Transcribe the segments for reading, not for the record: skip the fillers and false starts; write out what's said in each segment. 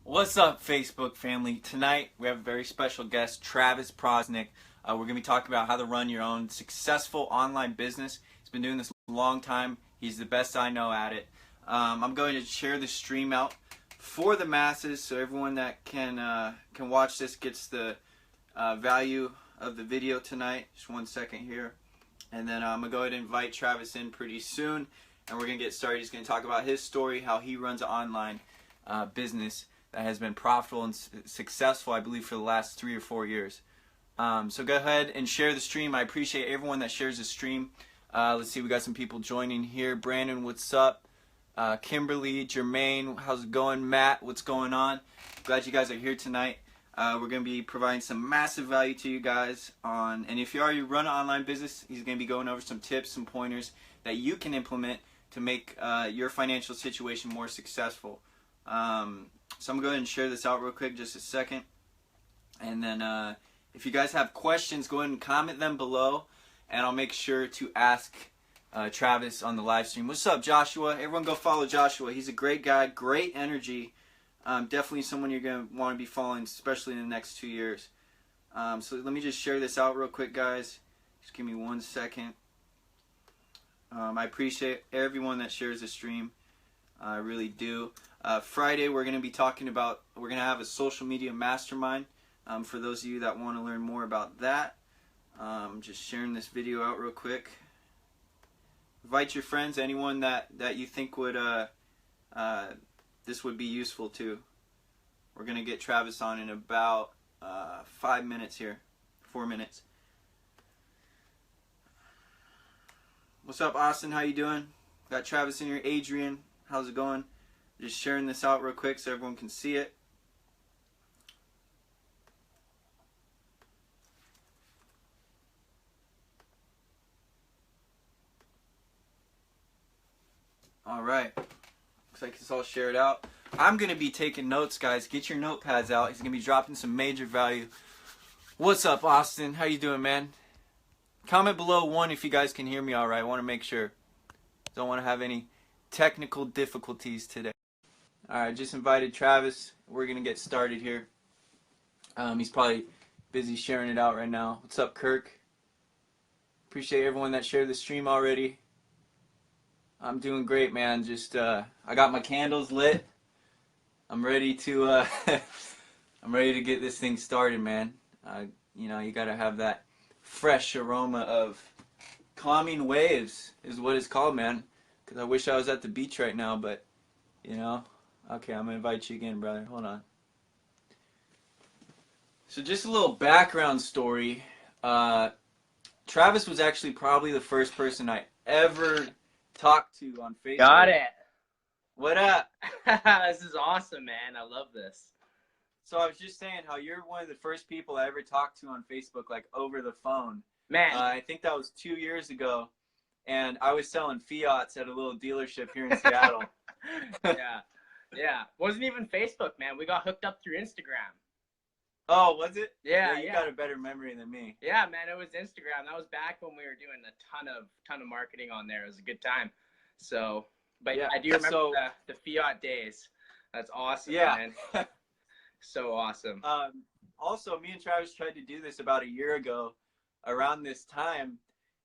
What's up, Facebook family? Tonight we have a very special guest, Travis Proznick. We're going to be talking about how to run your own successful online business. He's been doing this a long time. He's the best I know at it. I'm going to share the stream out for the masses, so everyone that can watch this gets the value of the video tonight. Just 1 second here, and then I'm going to go ahead and invite Travis in pretty soon, and we're going to get started. He's going to talk about his story, how he runs an online business that has been profitable and successful, I believe, for the last 3 or 4 years. So go ahead and share the stream. I appreciate everyone that shares the stream. Let's see, we got some people joining here. Brandon, what's up? Kimberly, Jermaine, how's it going? Matt, what's going on? Glad you guys are here tonight. We're going to be providing some massive value to you guys and if you already run an online business, he's going to be going over some tips, some pointers that you can implement to make your financial situation more successful. So I'm going to go ahead and share this out real quick, just a second. And then if you guys have questions, go ahead and comment them below, and I'll make sure to ask Travis on the live stream. What's up, Joshua? Everyone go follow Joshua. He's a great guy, great energy. Definitely someone you're going to want to be following, especially in the next 2 years. So let me just share this out real quick, guys. Just give me 1 second. I appreciate everyone that shares the stream. I really do. Friday we're going to be talking about, we're going to have a social media mastermind for those of you that want to learn more about that. Just sharing this video out real quick. Invite your friends, anyone that you think would this would be useful to. We're going to get Travis on in about 5 minutes here, 4 minutes. What's up, Austin? How you doing? Got Travis in here. Adrian, how's it going? Just sharing this out real quick so everyone can see it. All right. Looks like it's all shared out. I'm going to be taking notes, guys. Get your notepads out. He's going to be dropping some major value. What's up, Austin? How you doing, man? Comment below 1 if you guys can hear me all right. I want to make sure. Don't want to have any technical difficulties today. Alright, just invited Travis. We're going to get started here. He's probably busy sharing it out right now. What's up, Kirk? Appreciate everyone that shared the stream already. I'm doing great, man. Just I got my candles lit. I'm ready to I'm ready to get this thing started, man. You know, you got to have that fresh aroma of calming waves is what it's called, man. Cuz I wish I was at the beach right now, but you know, okay, I'm going to invite you again, brother. Hold on. So just a little background story. Travis was actually probably the first person I ever talked to on Facebook. Got it. What up? This is awesome, man. I love this. So I was just saying how you're one of the first people I ever talked to on Facebook, like over the phone. Man. I think that was 2 years ago, and I was selling Fiats at a little dealership here in Seattle. Yeah. Wasn't even Facebook, man. We got hooked up through Instagram. Oh, was it? Yeah, you got a better memory than me. Yeah, man, it was Instagram. That was back when we were doing a ton of marketing on there. It was a good time. So, but yeah, I do remember the Fiat days. That's awesome, man. So awesome. Also, me and Travis tried to do this about a year ago around this time,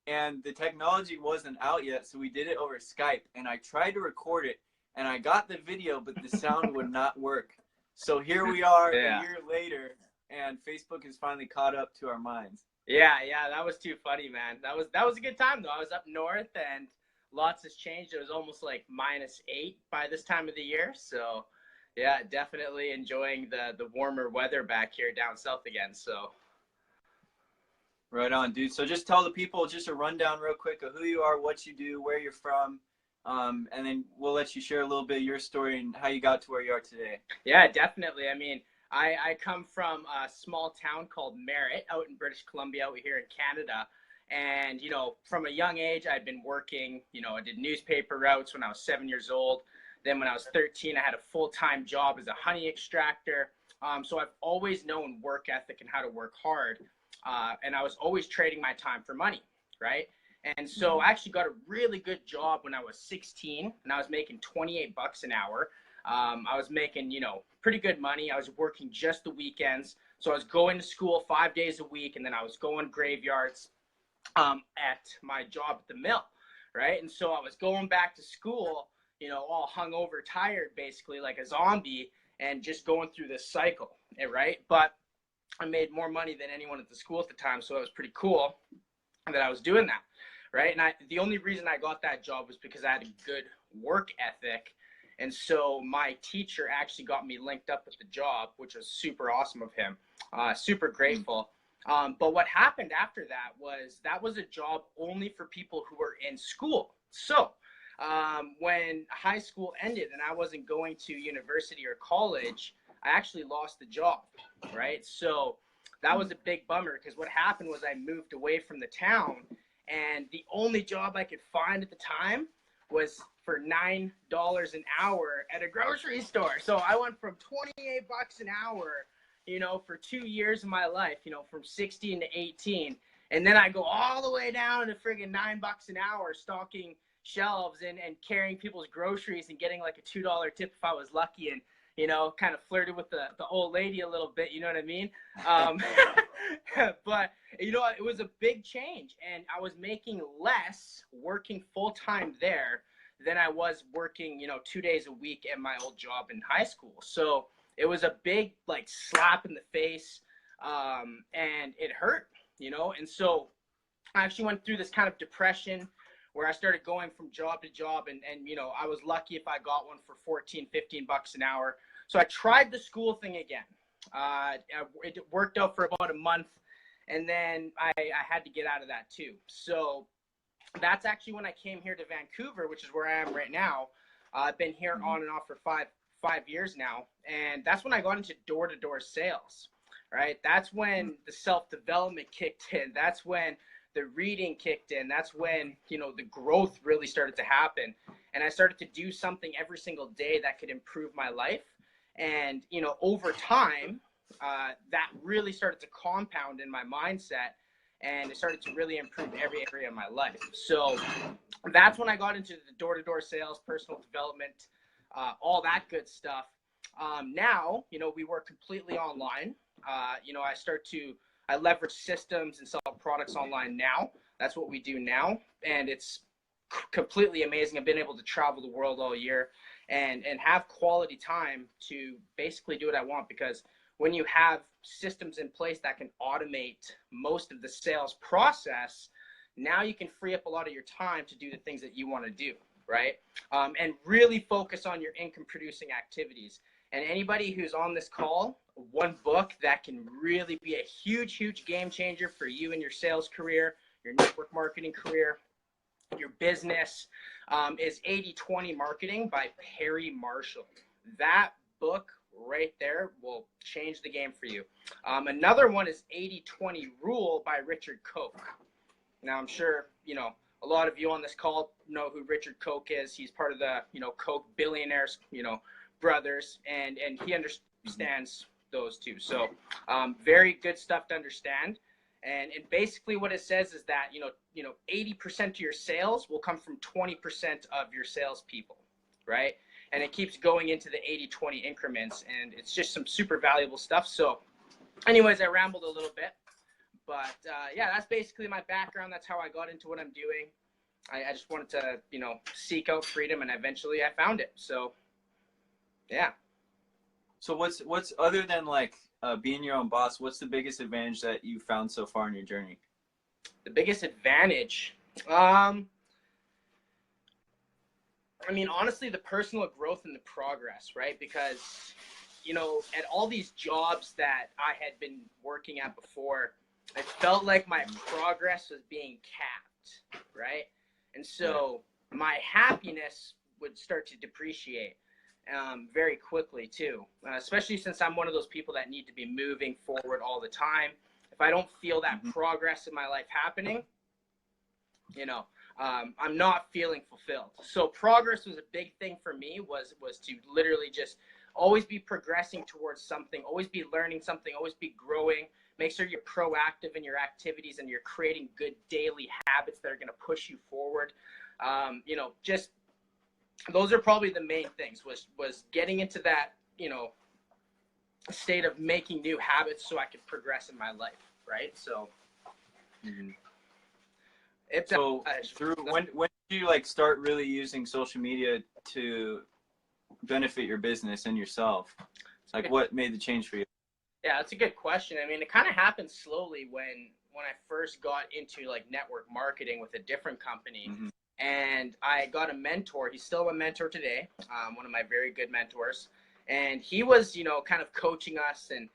and the technology wasn't out yet, so we did it over Skype, and I tried to record it, and I got the video, but the sound would not work. So here we are a year later, and Facebook has finally caught up to our minds. Yeah, that was too funny, man. That was a good time, though. I was up north, and lots has changed. It was almost like -8 by this time of the year, so yeah, definitely enjoying the warmer weather back here down south again, so. Right on, dude. So just tell the people just a rundown real quick of who you are, what you do, where you're from, and then we'll let you share a little bit of your story and how you got to where you are today. Yeah, definitely. I mean, I come from a small town called Merritt out in British Columbia out here in Canada. And, you know, from a young age, I'd been working, you know, I did newspaper routes when I was 7 years old. Then when I was 13, I had a full-time job as a honey extractor. So I've always known work ethic and how to work hard. And I was always trading my time for money, right? And so I actually got a really good job when I was 16, and I was making 28 bucks an hour. I was making, you know, pretty good money. I was working just the weekends. So I was going to school 5 days a week, and then I was going graveyards at my job at the mill, right? And so I was going back to school, you know, all hungover, tired, basically like a zombie, and just going through this cycle, right? But I made more money than anyone at the school at the time, so it was pretty cool that I was doing that, right? And the only reason I got that job was because I had a good work ethic. And so my teacher actually got me linked up with the job, which was super awesome of him, super grateful. But what happened after that was a job only for people who were in school. So when high school ended and I wasn't going to university or college, I actually lost the job, right? So that was a big bummer, because what happened was I moved away from the town, and the only job I could find at the time was for $9 an hour at a grocery store. So I went from 28 bucks an hour, you know, for 2 years of my life, you know, from 16 to 18. And then I go all the way down to friggin' $9 an hour stocking shelves and carrying people's groceries and getting like a $2 tip if I was lucky, and, you know, kind of flirted with the old lady a little bit, you know what I mean? But, you know, it was a big change, and I was making less working full-time there than I was working, you know, 2 days a week at my old job in high school. So it was a big, like, slap in the face, and it hurt, you know? And so I actually went through this kind of depression where I started going from job to job, and you know, I was lucky if I got one for 14, 15 bucks an hour. So I tried the school thing again. It worked out for about a month, and then I had to get out of that too. So that's actually when I came here to Vancouver, which is where I am right now. I've been here on and off for five years now, and that's when I got into door-to-door sales, right? That's when the self-development kicked in. That's when the reading kicked in. That's when, you know, the growth really started to happen, and I started to do something every single day that could improve my life. And, you know, over time, that really started to compound in my mindset, and it started to really improve every area of my life. So that's when I got into the door-to-door sales, personal development, all that good stuff. Now, you know, we work completely online. You know, I leverage systems and sell products online now. That's what we do now, and it's completely amazing. I've been able to travel the world all year and have quality time to basically do what I want, because when you have systems in place that can automate most of the sales process, now you can free up a lot of your time to do the things that you want to do, right? And really focus on your income producing activities. And anybody who's on this call, one book that can really be a huge, huge game changer for you in your sales career, your network marketing career, your business, is 80/20 Marketing by Perry Marshall. That book right there will change the game for you. Another one is 80/20 Rule by Richard Koch. Now, I'm sure, you know, a lot of you on this call know who Richard Koch is. He's part of the, you know, Koch billionaires, you know, brothers, and he understands those two. So very good stuff to understand. And basically what it says is that, you know, 80% of your sales will come from 20% of your salespeople, right? And it keeps going into the 80/20 increments, and it's just some super valuable stuff. So anyways, I rambled a little bit, but yeah, that's basically my background. That's how I got into what I'm doing. I just wanted to, you know, seek out freedom, and eventually I found it. So yeah. So what's other than like being your own boss, what's the biggest advantage that you found so far in your journey? The biggest advantage, I mean, honestly, the personal growth and the progress, right? Because, you know, at all these jobs that I had been working at before, it felt like my progress was being capped, right? And so my happiness would start to depreciate very quickly too, especially since I'm one of those people that need to be moving forward all the time. If I don't feel that progress in my life happening, you know, I'm not feeling fulfilled. So progress was a big thing for me, was to literally just always be progressing towards something, always be learning something, always be growing. Make sure you're proactive in your activities and you're creating good daily habits that are going to push you forward. You know, just those are probably the main things, was getting into that, you know, state of making new habits so I could progress in my life, right? So if that, So through when did you like start really using social media to benefit your business and yourself? Like what made the change for you? yeah, that's a good question. I mean, it kind of happened slowly when I first got into like network marketing with a different company. And I got a mentor. He's still a mentor today, one of my very good mentors. And he was, you know, kind of coaching us and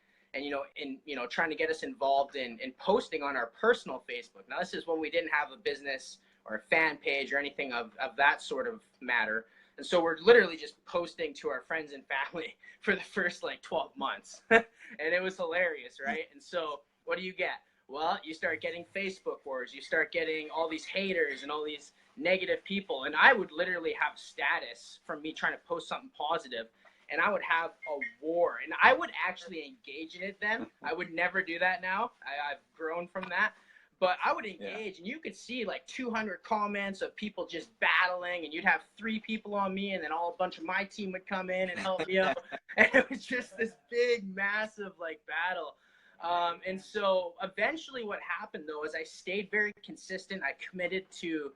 trying to get us involved in posting on our personal Facebook. Now, this is when we didn't have a business or a fan page or anything of that sort of matter. And so we're literally just posting to our friends and family for the first like 12 months. And it was hilarious, right? And so what do you get? Well, you start getting Facebook wars. You start getting all these haters and all these negative people. And I would literally have status from me trying to post something positive, and I would have a war. And I would actually engage in it then. I would never do that now. I've grown from that. But I would engage, and you could see like 200 comments of people just battling, and you'd have 3 people on me, and then a bunch of my team would come in and help me out. And it was just this big, massive like battle. And so eventually what happened though is I stayed very consistent. I committed to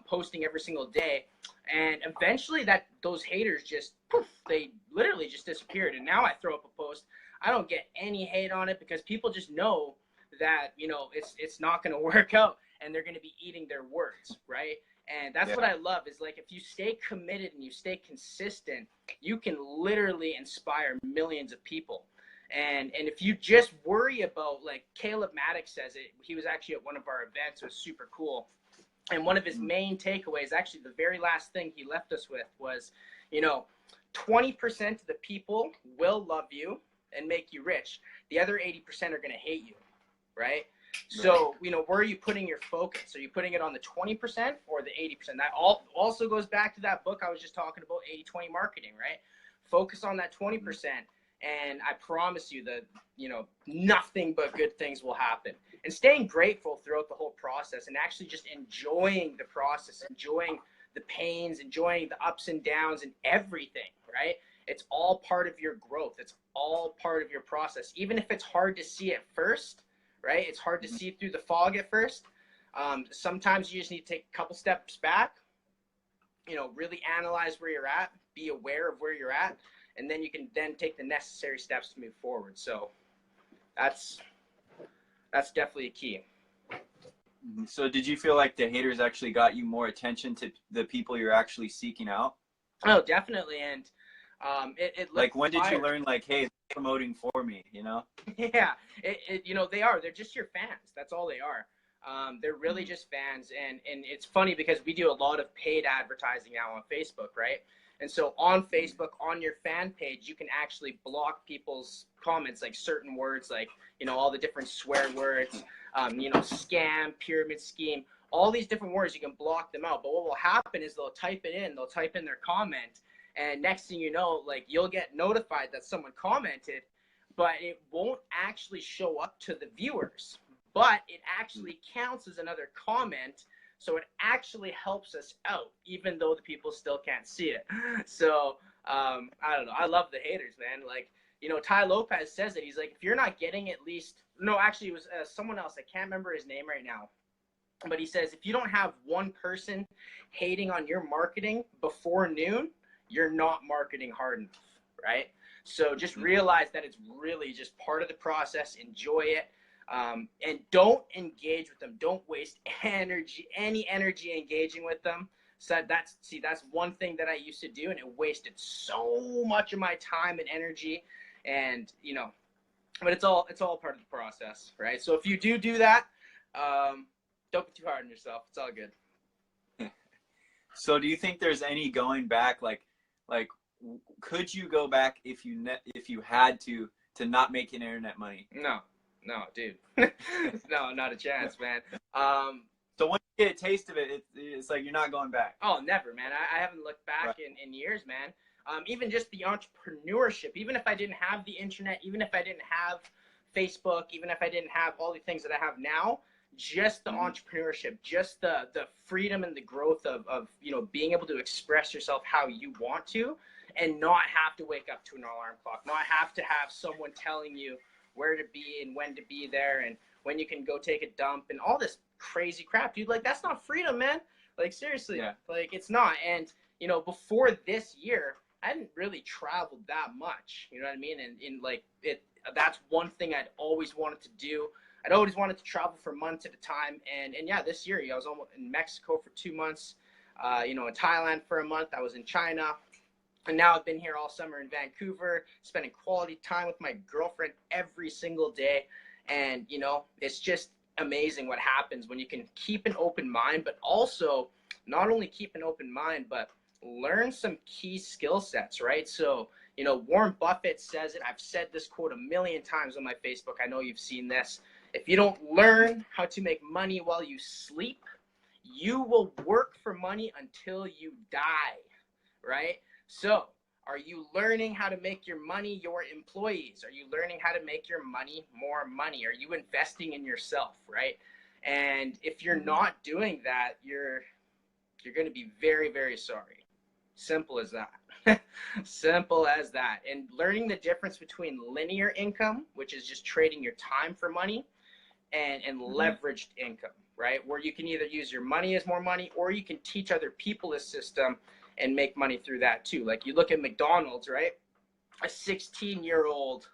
posting every single day. And eventually those haters just, poof, they literally just disappeared. And now I throw up a post. I don't get any hate on it because people just know that, you know, it's not going to work out and they're going to be eating their words, right? And that's what I love is like if you stay committed and you stay consistent, you can literally inspire millions of people. And if you just worry about, like Caleb Maddox says it, he was actually at one of our events, it was super cool. And one of his main takeaways, actually the very last thing he left us with was, you know, 20% of the people will love you and make you rich. The other 80% are going to hate you, right? So, you know, where are you putting your focus? Are you putting it on the 20% or the 80%? That also goes back to that book I was just talking about, 80-20 marketing, right? Focus on that 20%. And I promise you that, you know, nothing but good things will happen. And staying grateful throughout the whole process and actually just enjoying the process, enjoying the pains, enjoying the ups and downs and everything, right? It's all part of your growth. It's all part of your process. Even if it's hard to see at first, right? It's hard to see through the fog at first. Sometimes you just need to take a couple steps back, you know, really analyze where you're at, be aware of where you're at, and then you can then take the necessary steps to move forward. So that's definitely a key. So did you feel like the haters actually got you more attention to the people you're actually seeking out? Oh, definitely. And it like when did you learn like, hey, they're promoting for me, you know? Yeah, you know, they're just your fans. That's all they are. They're really just fans. And it's funny because we do a lot of paid advertising now on Facebook, right? And so on Facebook, on your fan page, you can actually block people's comments, like certain words, like, you know, all the different swear words, you know, scam, pyramid scheme, all these different words, you can block them out. But what will happen is they'll type in their comment, and next thing you know, like, you'll get notified that someone commented, but it won't actually show up to the viewers, but it actually counts as another comment. So it actually helps us out, even though the people still can't see it. So I don't know. I love the haters, man. Like, you know, Ty Lopez says it. He's like, if you're not getting at least, no, actually it was someone else. I can't remember his name right now. But he says, if you don't have one person hating on your marketing before noon, you're not marketing hard enough, right? So just realize that it's really just part of the process. Enjoy it. And don't engage with them. Don't waste any energy engaging with them. So that's one thing that I used to do, and it wasted so much of my time and energy. And, you know, but it's all part of the process, right? So if you do that, don't be too hard on yourself. It's all good. So do you think there's any going back? Like, could you go back if you had to not making internet money? No, dude. No, not a chance, man. So once you get a taste of it, it's like you're not going back. Oh, never, man. I haven't looked back in years, man. Even just the entrepreneurship, even if I didn't have the internet, even if I didn't have Facebook, even if I didn't have all the things that I have now, just the entrepreneurship, just the freedom and the growth of being able to express yourself how you want to, and not have to wake up to an alarm clock, not have to have someone telling you where to be and when to be there and when you can go take a dump and all this crazy crap, dude. Like, that's not freedom, man. Like, seriously, like, it's not. And before this year, I hadn't really traveled that much, you know what I mean? And in like it, that's one thing I'd always wanted to do. I'd always wanted to travel for months at a time. And yeah, this year, I was almost in Mexico for 2 months, in Thailand for a month. I was in China. And now I've been here all summer in Vancouver, spending quality time with my girlfriend every single day. And, it's just amazing what happens when you can keep an open mind, but also not only keep an open mind, but learn some key skill sets, right? So, Warren Buffett says it. I've said this quote a million times on my Facebook. I know you've seen this. If you don't learn how to make money while you sleep, you will work for money until you die, right? So, are you learning how to make your money your employees? Are you learning how to make your money more money? Are you investing in yourself, right? And if you're not doing that, you're going to be very, very sorry. Simple as that. Simple as that. And learning the difference between linear income, which is just trading your time for money, and leveraged income, right? Where you can either use your money as more money, or you can teach other people a system and make money through that too. Like, you look at McDonald's, right? A 16-year-old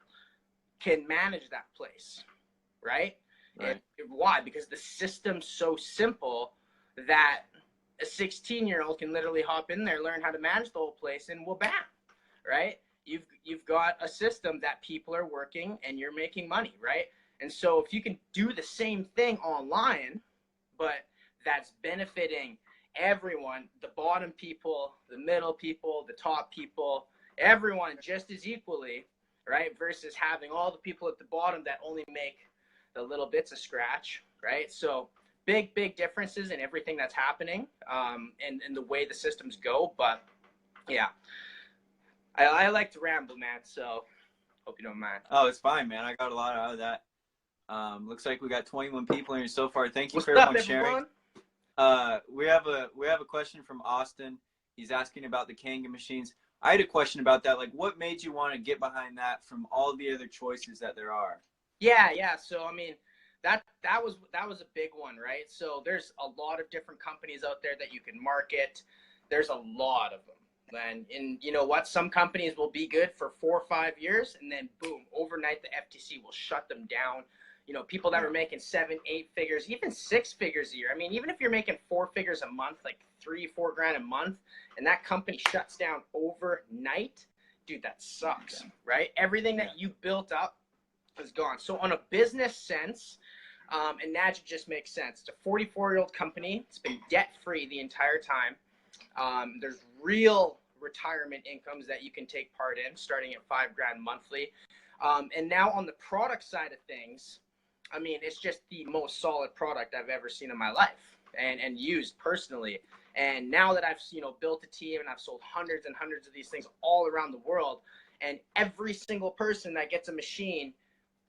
can manage that place, right? And why? Because the system's so simple that a 16-year-old can literally hop in there, learn how to manage the whole place, and well, bam, right? You've got a system that people are working and you're making money, right? And so if you can do the same thing online, but that's benefiting everyone, the bottom people, the middle people, the top people, everyone just as equally, right? Versus having all the people at the bottom that only make the little bits of scratch, right? So big differences in everything that's happening, and the way the systems go. But yeah, I like to ramble, man, so hope you don't mind. Oh, it's fine, man. I got a lot out of that. Looks like we got 21 people here so far. Thank you for everyone sharing. We have a question from Austin. He's asking about the Kanga machines. I had a question about that. Like, what made you want to get behind that from all the other choices that there are? Yeah. So I mean, that was a big one, right? So there's a lot of different companies out there that you can market. There's a lot of them. And you know what? Some companies will be good for 4 or 5 years, and then boom, overnight the FTC will shut them down. People that were making 7, 8 figures, even 6 figures a year. I mean, even if you're making 4 figures a month, like 3, 4 grand a month, and that company shuts down overnight, dude, that sucks, right? Everything that you built up is gone. So on a business sense, and Magic just makes sense. It's a 44-year-old company. It's been debt-free the entire time. There's real retirement incomes that you can take part in, starting at 5 grand monthly. And now on the product side of things, I mean, it's just the most solid product I've ever seen in my life and used personally. And now that I've, built a team and I've sold hundreds and hundreds of these things all around the world, and every single person that gets a machine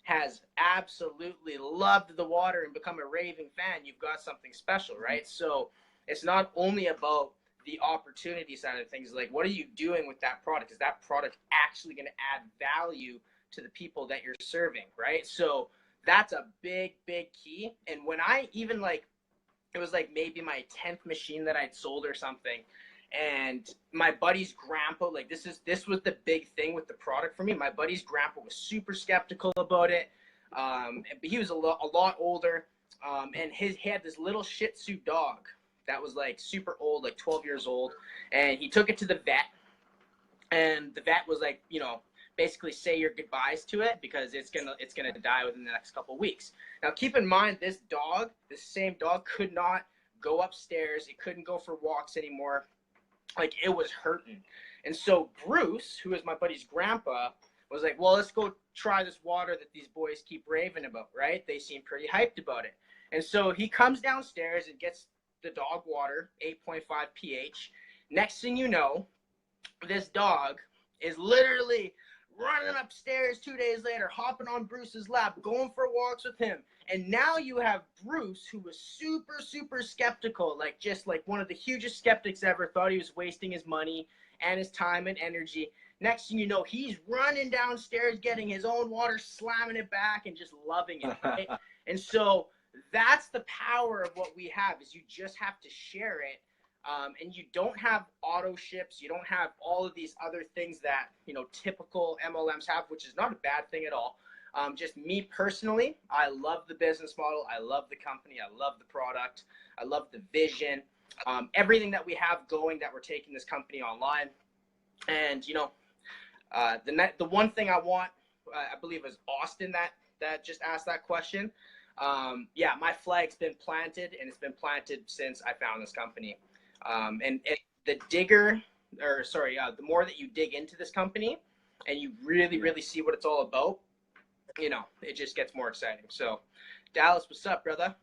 has absolutely loved the water and become a raving fan, you've got something special, right? So it's not only about the opportunity side of things, like, what are you doing with that product? Is that product actually going to add value to the people that you're serving, right? So that's a big key. And when I even, it was like maybe my 10th machine that I'd sold or something, and my buddy's grandpa, this was the big thing with the product for me. My buddy's grandpa was super skeptical about it, but he was a lot older, and he had this little Shih Tzu dog that was super old, 12 years old, and he took it to the vet, and the vet was basically say your goodbyes to it because it's gonna die within the next couple of weeks. Now keep in mind, this same dog could not go upstairs. It couldn't go for walks anymore. It was hurting. And so Bruce, who is my buddy's grandpa, was like, well, let's go try this water that these boys keep raving about, right? They seem pretty hyped about it. And so he comes downstairs and gets the dog water, 8.5 pH. Next thing you know, this dog is literally running upstairs 2 days later, hopping on Bruce's lap, going for walks with him. And now you have Bruce, who was super, super skeptical, like just like one of the hugest skeptics ever, thought he was wasting his money and his time and energy. Next thing you know, he's running downstairs, getting his own water, slamming it back, and just loving it, right? And so that's the power of what we have, is you just have to share it. And you don't have auto ships. You don't have all of these other things that, you know, typical MLMs have, which is not a bad thing at all. Just me personally, I love the business model. I love the company. I love the product. I love the vision. Everything that we have going, that we're taking this company online. And, you know, the one thing I want, I believe it was Austin that just asked that question. Yeah, my flag's been planted, and it's been planted since I found this company. And the more that you dig into this company and you really see what it's all about, you know, it just gets more exciting. So, Dallas, what's up, brother?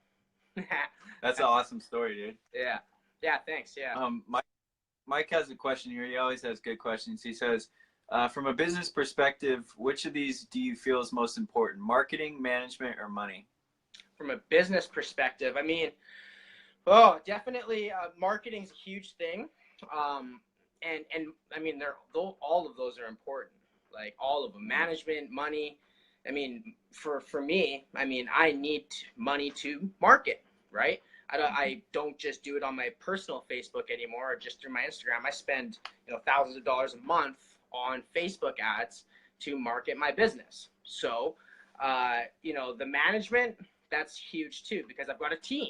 That's an awesome story, dude. Yeah, thanks. Yeah. Mike has a question here. He always has good questions. He says, from a business perspective, which of these do you feel is most important? Marketing, management, or money? From a business perspective, I mean, definitely marketing's a huge thing. And I mean, all of those are important, like all of them. Management, money. I mean, for me, I mean, I need money to market, right? I don't just do it on my personal Facebook anymore, or just through my Instagram. I spend, you know, thousands of dollars a month on Facebook ads to market my business. So, you know, the management, that's huge too, because I've got a team,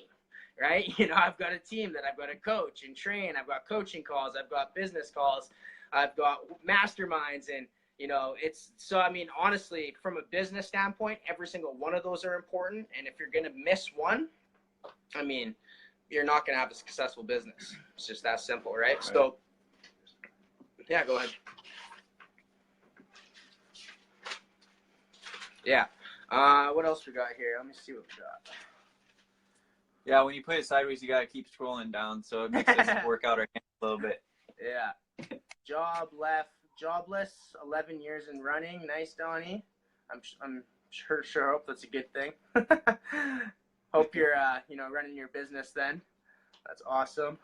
right? You know, I've got a team that I've got to coach and train. I've got coaching calls. I've got business calls. I've got masterminds. And, you know, so, I mean, honestly, from a business standpoint, every single one of those are important. And if you're going to miss one, I mean, you're not going to have a successful business. It's just that simple, right? So, yeah, go ahead. Yeah. What else we got here? Let me see what we got. Yeah, when you put it sideways, you got to keep scrolling down, so it makes us work out our hands a little bit. Yeah. Jobless, 11 years and running. Nice, Donnie. I'm sure hope that's a good thing. Hope you're, you know, running your business then. That's awesome.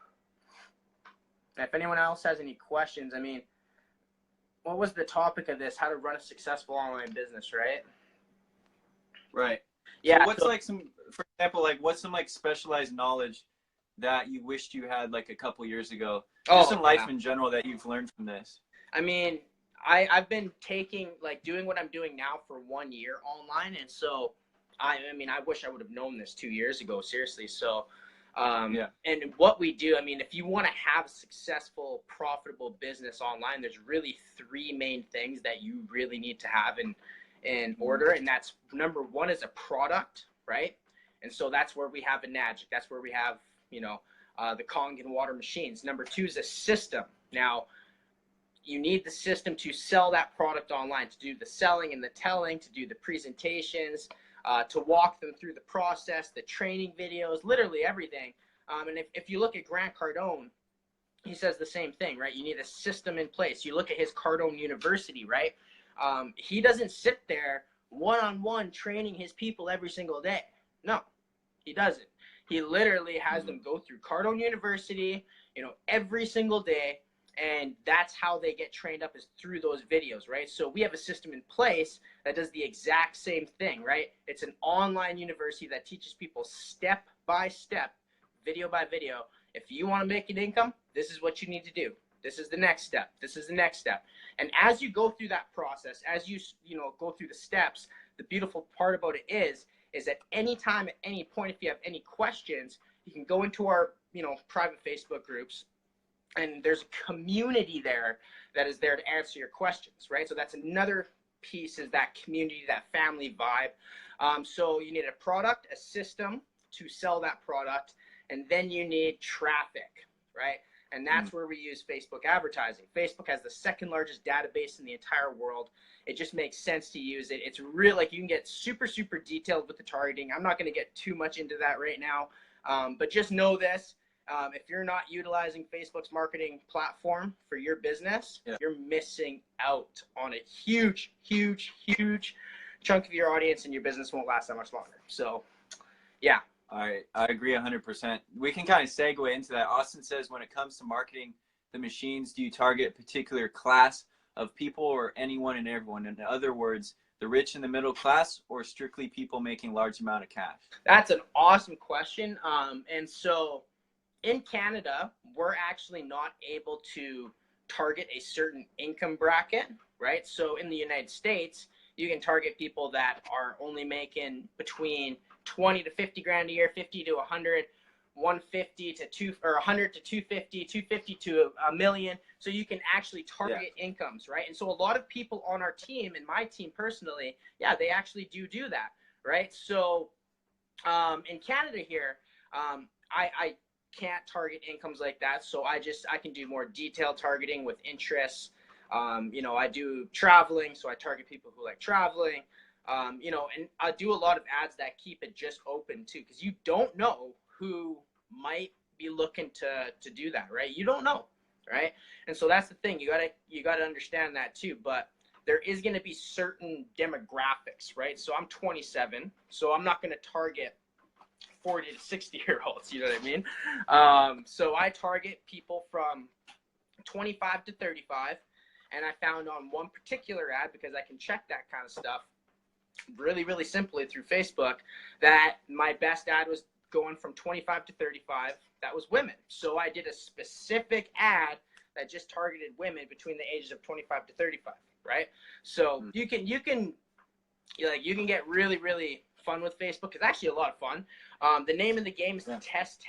If anyone else has any questions, I mean, what was the topic of this? How to run a successful online business, right? Right. Yeah. So what's like some, for example, like what's some like specialized knowledge that you wished you had like a couple years ago? Just in life in general that you've learned from this. I mean, I've been doing what I'm doing now for 1 year online. And so, I mean, I wish I would have known this 2 years ago, seriously. So, yeah. And what we do, I mean, if you want to have a successful, profitable business online, there's really three main things that you really need to have in order. And that's, number one is a product, right? And so that's where we have a Magic. That's where we have, you know, the Kangen water machines. Number two is a system. Now, you need the system to sell that product online, to do the selling and the telling, to do the presentations, to walk them through the process, the training videos, literally everything. And if you look at Grant Cardone, he says the same thing, right? You need a system in place. You look at his Cardone University, right? He doesn't sit there one-on-one training his people every single day. No, he doesn't. He literally has them go through Cardone University, you know, every single day. And that's how they get trained up, is through those videos, right? So we have a system in place that does the exact same thing, right? It's an online university that teaches people step by step, video by video. If you want to make an income, this is what you need to do. This is the next step. This is the next step. And as you go through that process, as you go through the steps, the beautiful part about it is at any time, at any point, if you have any questions, you can go into our, you know, private Facebook groups. And there's a community there that is there to answer your questions, right? So that's another piece, is that community, that family vibe. So you need a product, a system to sell that product, and then you need traffic, right? And that's where we use Facebook advertising. Facebook has the second largest database in the entire world. It just makes sense to use it. It's real, like you can get super, super detailed with the targeting. I'm not going to get too much into that right now, but just know this. If you're not utilizing Facebook's marketing platform for your business, you're missing out on a huge, huge, huge chunk of your audience, and your business won't last that much longer. So, yeah. All right, I agree 100%. We can kind of segue into that. Austin says, when it comes to marketing the machines, do you target a particular class of people or anyone and everyone? In other words, the rich and the middle class, or strictly people making large amount of cash? That's an awesome question. And so in Canada, we're actually not able to target a certain income bracket, right? So in the United States, you can target people that are only making between 20 to 50 grand a year, 50 to 100, 150 to 2, or 100 to 250, 250 to a million. So you can actually target incomes, right? And so a lot of people on our team, and my team personally, they actually do that, right? So in Canada here, I can't target incomes like that. So I can do more detailed targeting with interests. I do traveling, so I target people who like traveling. And I do a lot of ads that keep it just open too, because you don't know who might be looking to do that, right? You don't know, right? And so that's the thing. You gotta understand that too. But there is going to be certain demographics, right? So I'm 27, so I'm not going to target 40 to 60-year-olds. You know what I mean? So I target people from 25 to 35. And I found on one particular ad, because I can check that kind of stuff really, really simply through Facebook, that my best ad was going from 25 to 35. That was women. So I did a specific ad that just targeted women between the ages of 25 to 35, right? So you can get really, really fun with Facebook. It's actually a lot of fun. The name of the game is test,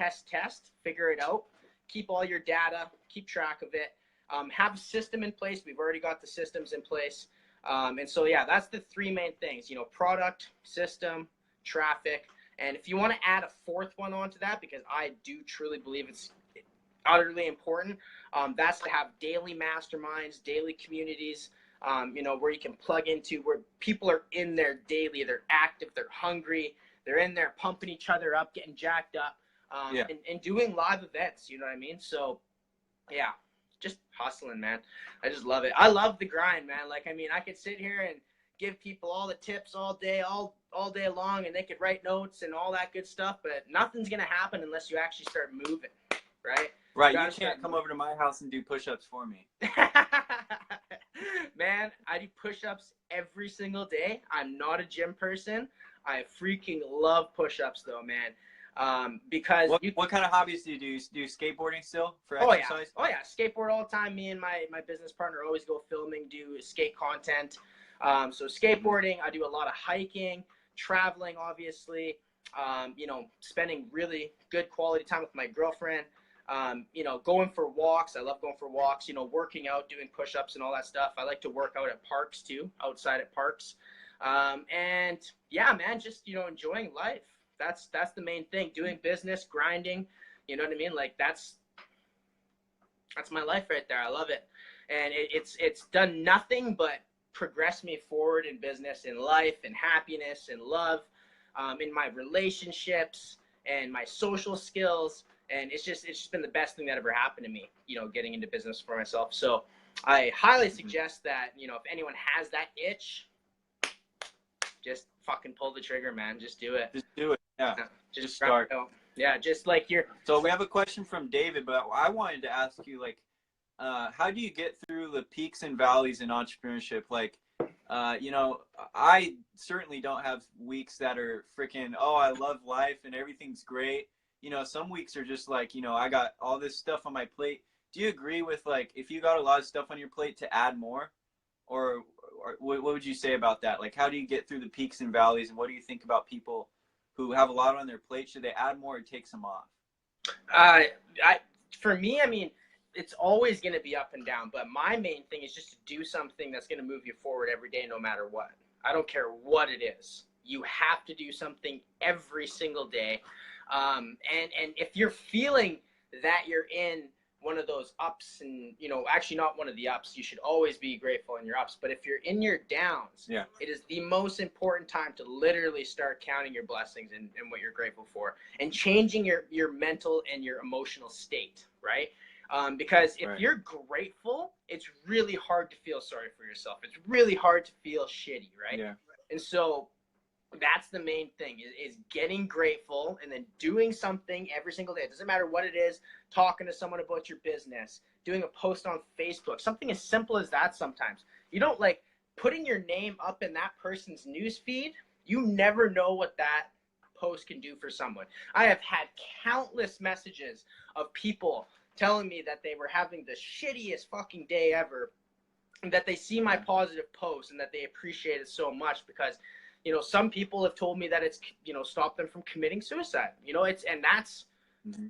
figure it out, keep all your data, keep track of it. Have a system in place. We've already got the systems in place. And so, that's the three main things, product, system, traffic. And if you want to add a fourth one onto that, because I do truly believe it's utterly important, that's to have daily masterminds, daily communities, where you can plug into, where people are in there daily, they're active, they're hungry, they're in there pumping each other up, getting jacked up, and doing live events, you know what I mean? So, just hustling, man. I just love it. I love the grind, man. I could sit here and give people all the tips all day long, and they could write notes and all that good stuff, but nothing's going to happen unless you actually start moving, right? Right. You can't come over to my house and do push-ups for me. Man, I do push-ups every single day. I'm not a gym person. I freaking love push-ups though, man. Because what kind of hobbies do you do? Do you skateboarding still for exercise? Oh yeah, skateboard all the time. Me and my business partner always go filming, do skate content. So skateboarding, I do a lot of hiking, traveling, obviously. Spending really good quality time with my girlfriend. Going for walks. I love going for walks. Working out, doing push-ups and all that stuff. I like to work out at parks too, outside at parks. And yeah, man, just enjoying life. That's the main thing. Doing business, grinding, you know what I mean? That's my life right there. I love it. And it's done nothing but progress me forward in business, in life, in happiness, in love, in my relationships and my social skills. And it's just been the best thing that ever happened to me, getting into business for myself. So I highly suggest that, if anyone has that itch, just fucking pull the trigger, man. Just do it. Just do it. Yeah. Just start. Yeah, just like you're. So we have a question from David, but I wanted to ask you, how do you get through the peaks and valleys in entrepreneurship? I certainly don't have weeks that are freaking, I love life and everything's great. Some weeks are just I got all this stuff on my plate. Do you agree with if you got a lot of stuff on your plate to add more, or what would you say about that? How do you get through the peaks and valleys, and what do you think about people who have a lot on their plate? Should they add more or take some off? For me, it's always going to be up and down, but my main thing is just to do something that's going to move you forward every day, no matter what. I don't care what it is. You have to do something every single day. And if you're feeling that you're in one of those ups, and actually not one of the ups. You should always be grateful in your ups, but if you're in your downs, Yeah. it is the most important time to literally start counting your blessings and what you're grateful for, and changing your mental and your emotional state, right? Because if you're grateful, it's really hard to feel sorry for yourself. It's really hard to feel shitty, right? Yeah. And so that's the main thing, is getting grateful and then doing something every single day. It doesn't matter what it is, talking to someone about your business, doing a post on Facebook, something as simple as that sometimes. You don't like putting your name up in that person's news feed. You never know what that post can do for someone. I have had countless messages of people telling me that they were having the shittiest fucking day ever, and that they see my positive post and that they appreciate it so much because some people have told me that it's, stopped them from committing suicide. That's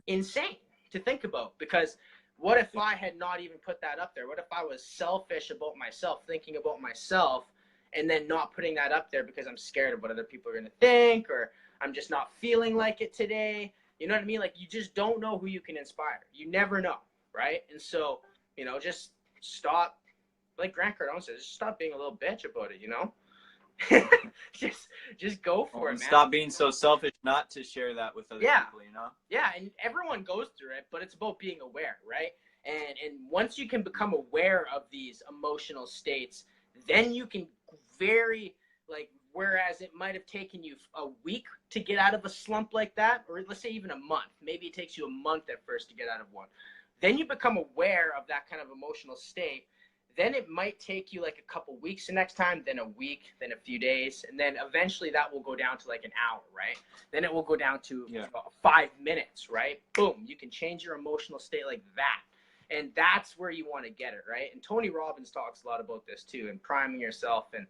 insane to think about, because what if I had not even put that up there? What if I was selfish about myself, thinking about myself, and then not putting that up there because I'm scared of what other people are going to think, or I'm just not feeling like it today? You know what I mean? Like, you just don't know who you can inspire. You never know, right? And so, just stop, like Grant Cardone says, just stop being a little bitch about it, just go for it, man. Stop being so selfish not to share that with other people, Yeah, and everyone goes through it, but it's about being aware, right? And once you can become aware of these emotional states, then you can whereas it might have taken you a week to get out of a slump like that, or let's say even a month, maybe it takes you a month at first to get out of one. Then you become aware of that kind of emotional state. Then it might take you like a couple weeks the next time, then a week, then a few days, and then eventually that will go down to like an hour, right? Then it will go down to 5 minutes, right? Boom, you can change your emotional state like that. And that's where you want to get it, right? And Tony Robbins talks a lot about this too, and priming yourself and,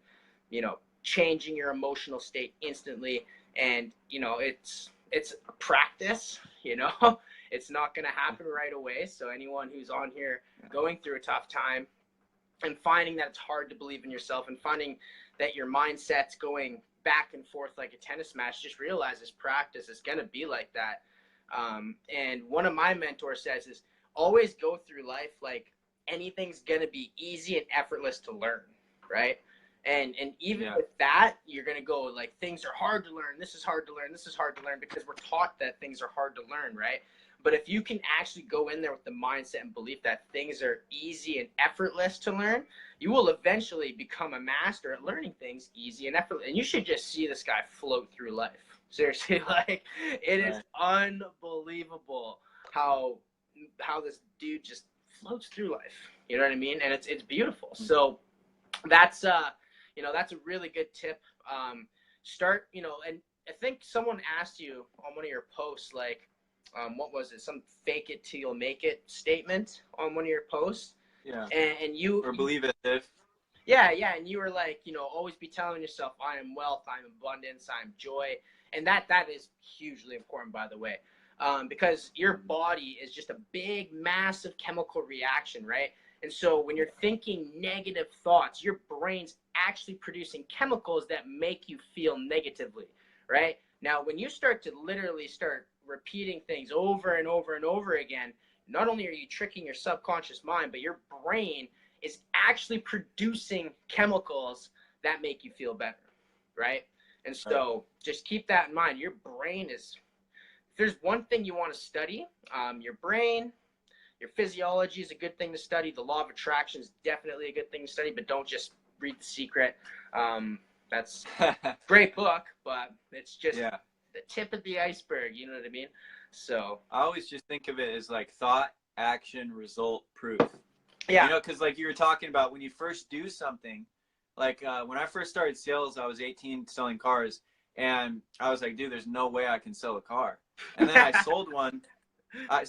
changing your emotional state instantly. And, it's a practice, it's not going to happen right away. So anyone who's on here going through a tough time, and finding that it's hard to believe in yourself, and finding that your mindset's going back and forth like a tennis match, just realize this practice is going to be like that. And one of my mentors says is always go through life like anything's going to be easy and effortless to learn, right? And even with that, you're going to go like, things are hard to learn. This is hard to learn. This is hard to learn, because we're taught that things are hard to learn, right? But if you can actually go in there with the mindset and belief that things are easy and effortless to learn, you will eventually become a master at learning things easy and effortless. And you should just see this guy float through life. Seriously, like, it is unbelievable how this dude just floats through life. You know what I mean? And it's beautiful. So that's that's a really good tip. Start, and I think someone asked you on one of your posts, like, what was it? Some fake it till you'll make it statement on one of your posts. Yeah. And you, or believe it if. Yeah. And you were like, always be telling yourself, I am wealth, I am abundance, I am joy. And that is hugely important, by the way, because your body is just a big, massive chemical reaction, right? And so when you're thinking negative thoughts, your brain's actually producing chemicals that make you feel negatively, right? Now, when you start to literally start repeating things over and over and over again, not only are you tricking your subconscious mind, but your brain is actually producing chemicals that make you feel better, right? And so just keep that in mind. Your brain is, if there's one thing you want to study, your brain, your physiology is a good thing to study. The law of attraction is definitely a good thing to study, but don't just read The Secret. That's a great book, but it's just the tip of the iceberg. You know what I mean? So I always just think of it as like thought, action, result, proof. Yeah. Because like you were talking about, when you first do something, like when I first started sales, I was 18 selling cars, and I was like, dude, there's no way I can sell a car. And then I sold one.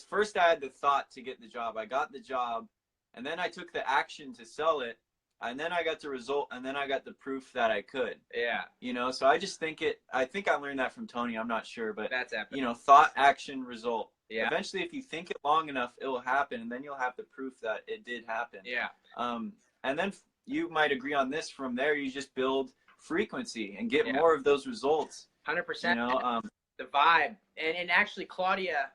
First, I had the thought to get the job. I got the job, and then I took the action to sell it, and then I got the result, and then I got the proof that I could. Yeah. So I just think I think I learned that from Tony. I'm not sure, but That's epic. Thought, action, result. Yeah. Eventually, if you think it long enough, it will happen, and then you'll have the proof that it did happen. Yeah. And then you might agree on this. From there, you just build frequency and get more of those results. 100%. The vibe. And actually, Claudia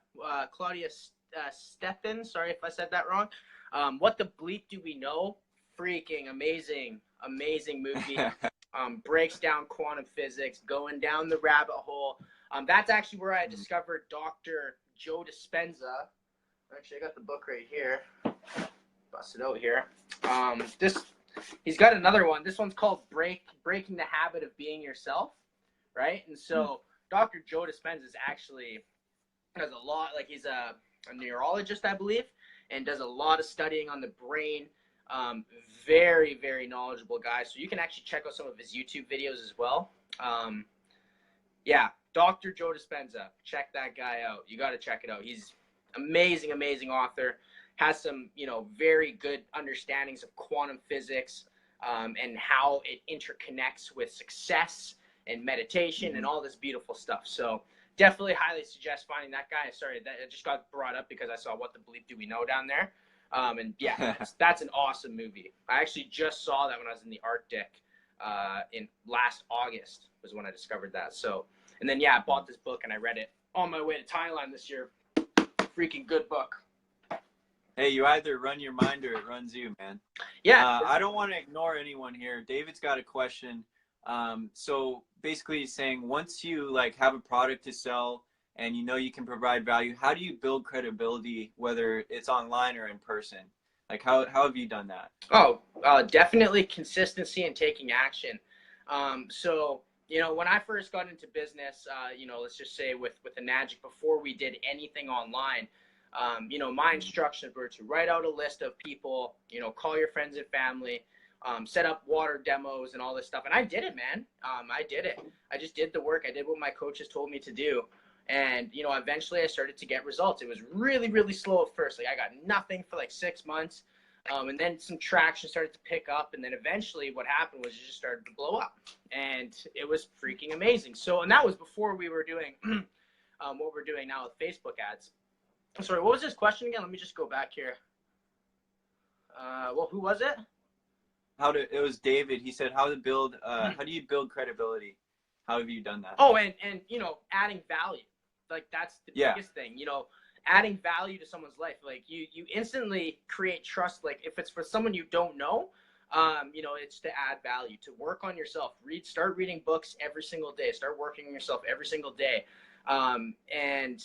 Stefan. Sorry if I said that wrong. What the Bleep Do We Know? Freaking amazing movie. Breaks down quantum physics, going down the rabbit hole. That's actually where I discovered Dr. Joe Dispenza. Actually, I got the book right here. Bust it out here. He's got another one. This one's called Breaking the Habit of Being Yourself, right? And so Dr. Joe Dispenza is actually does a lot. Like, he's a neurologist, I believe, and does a lot of studying on the brain. Very, very knowledgeable guy. So you can actually check out some of his YouTube videos as well. Yeah, Dr. Joe Dispenza. Check that guy out. You got to check it out. He's amazing author. Has some, very good understandings of quantum physics, and how it interconnects with success and meditation and all this beautiful stuff. So definitely highly suggest finding that guy. Sorry, that it just got brought up because I saw What the Bleep Do We Know down there. And yeah, that's an awesome movie. I actually just saw that when I was in the Arctic in last August was when I discovered that. So, and then yeah, I bought this book and I read it on my way to Thailand this year. Freaking good book. Hey, you either run your mind or it runs you, man. Yeah. I don't want to ignore anyone here. David's got a question. So basically he's saying, once you have a product to sell and you can provide value, how do you build credibility, whether it's online or in person? How have you done that? Oh, definitely consistency and taking action. So, when I first got into business, let's just say with the Magic, before we did anything online, my instructions were to write out a list of people, call your friends and family, set up water demos and all this stuff. And I did it, man. I did it. I just did the work. I did what my coaches told me to do. And, eventually I started to get results. It was really, really slow at first. I got nothing for 6 months. And then some traction started to pick up. And then eventually what happened was it just started to blow up. And it was freaking amazing. So, and that was before we were doing what we're doing now with Facebook ads. Sorry, what was his question again? Let me just go back here. Well, who was it? It was David. He said, how do you build credibility? How have you done that? Oh, and adding value. That's the biggest thing, adding value to someone's life. You instantly create trust. If it's for someone you don't know, it's to add value, to work on yourself, start reading books every single day, start working on yourself every single day. And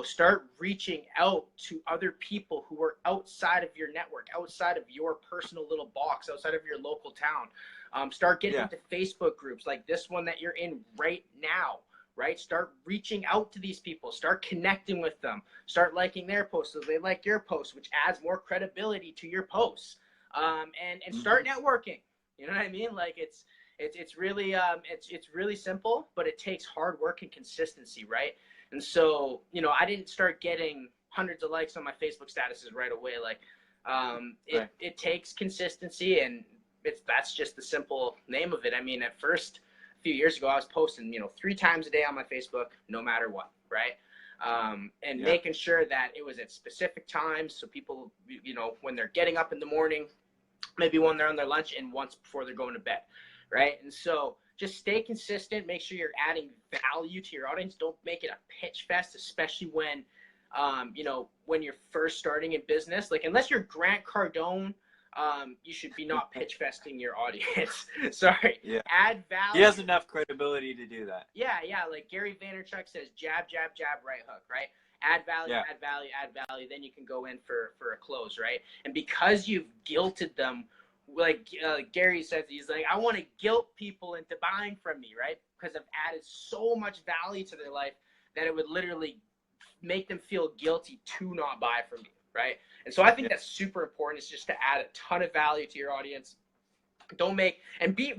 start reaching out to other people who are outside of your network, outside of your personal little box, outside of your local town. Start getting into Facebook groups like this one that you're in right now, right? Start reaching out to these people, start connecting with them, start liking their posts so they like your posts, which adds more credibility to your posts. And start networking. You know what I mean? It's really simple, but it takes hard work and consistency, right? And so, I didn't start getting hundreds of likes on my Facebook statuses right away. It takes consistency, and that's just the simple name of it. I mean, at first, a few years ago, I was posting, 3 times a day on my Facebook, no matter what, right? Making sure that it was at specific times, so people, when they're getting up in the morning, maybe when they're on their lunch, and once before they're going to bed. Right. And so just stay consistent. Make sure you're adding value to your audience. Don't make it a pitch fest, especially when, when you're first starting in business. Unless you're Grant Cardone, you should be not pitch festing your audience. Sorry. Yeah. Add value. He has enough credibility to do that. Yeah. Like Gary Vaynerchuk says, jab, jab, jab, right hook. Right. Add value, add value, add value. Then you can go in for a close. Right. And because you've guilted them, Gary says, he's like, I want to guilt people into buying from me, right? Because I've added so much value to their life that it would literally make them feel guilty to not buy from you, right? And so I think that's super important. It's just to add a ton of value to your audience. Don't make, and be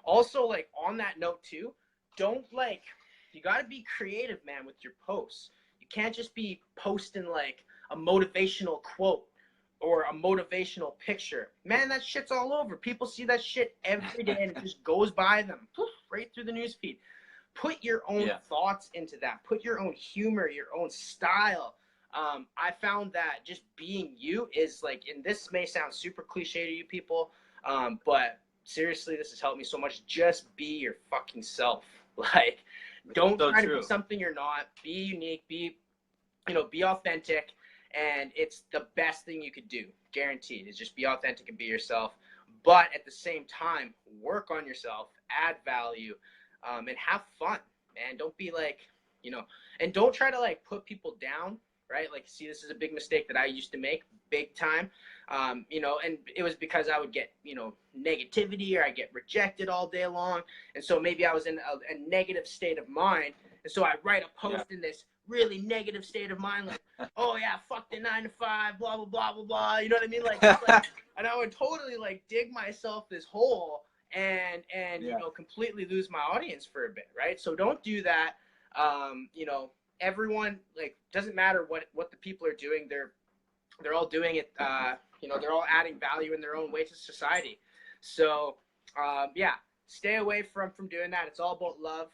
also on that note too, you got to be creative, man, with your posts. You can't just be posting a motivational quote or a motivational picture. Man, that shit's all over. People see that shit every day and it just goes by them, poof, right through the newsfeed. Put your own thoughts into that. Put your own humor, your own style. I found that just being you is and this may sound super cliche to you people, but seriously, this has helped me so much. Just be your fucking self. Don't try to be something you're not. Be unique. Be authentic. and it's the best thing you could do, guaranteed, is just be authentic and be yourself. But at the same time, work on yourself, add value, and have fun, man. Don't be like, and don't try to like put people down, right? Like, see, this is a big mistake that I used to make big time. And it was because I would get, negativity, or I get rejected all day long. And so maybe I was in a negative state of mind. And so I write a post in this really negative state of mind, like, oh yeah, fuck the 9 to 5, blah, blah, blah, blah, blah. You know what I mean? Like, and I would totally like dig myself this hole and completely lose my audience for a bit, right? So don't do that. Everyone, like, doesn't matter what the people are doing, they're all doing it, they're all adding value in their own way to society. So stay away from doing that. It's all about love.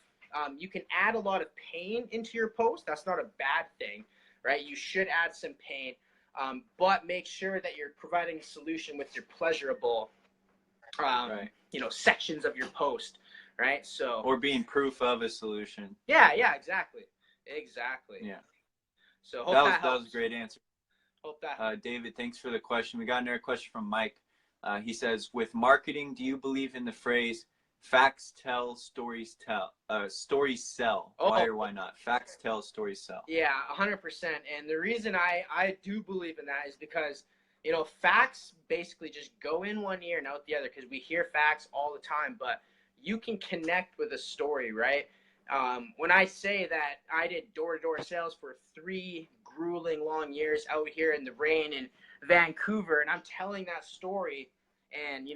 You can add a lot of pain into your post. That's not a bad thing, right? You should add some pain, but make sure that you're providing a solution with your pleasurable, sections of your post, right? So, or being proof of a solution. Yeah, exactly. Yeah. So hope that was a great answer. Hope that. David, thanks for the question. We got another question from Mike. He says, with marketing, do you believe in the phrase facts tell, stories tell, stories sell? Why or why not? Facts tell, stories sell. Yeah, 100%. And the reason I do believe in that is because, facts basically just go in one ear and out the other, because we hear facts all the time, but you can connect with a story, right? When I say that I did door-to-door sales for 3 grueling long years out here in the rain in Vancouver, and I'm telling that story, and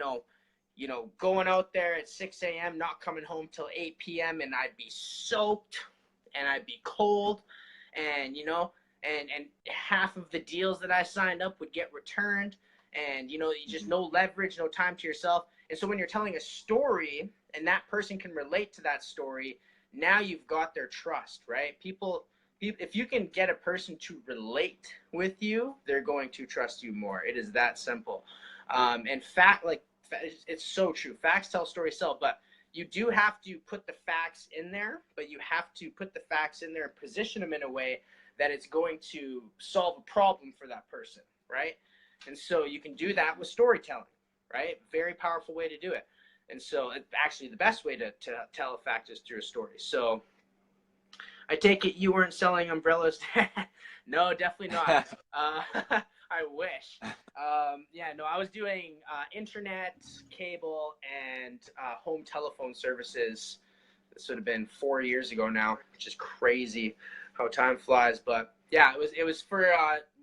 going out there at 6 a.m., not coming home till 8 p.m., and I'd be soaked and I'd be cold, and and half of the deals that I signed up would get returned, and you just no leverage, no time to yourself. And so when you're telling a story and that person can relate to that story, now you've got their trust, right? People, if you can get a person to relate with you, they're going to trust you more. It is that simple. And it's so true. Facts tell, stories sell. But you do have to put the facts in there, but you have to put the facts in there and position them in a way that it's going to solve a problem for that person, right? And so you can do that with storytelling, right? Very powerful way to do it. And so actually the best way to tell a fact is through a story. So I take it you weren't selling umbrellas? No, definitely not. I wish. I was doing internet, cable, and home telephone services. This would have been 4 years ago now, which is crazy how time flies. But yeah, it was for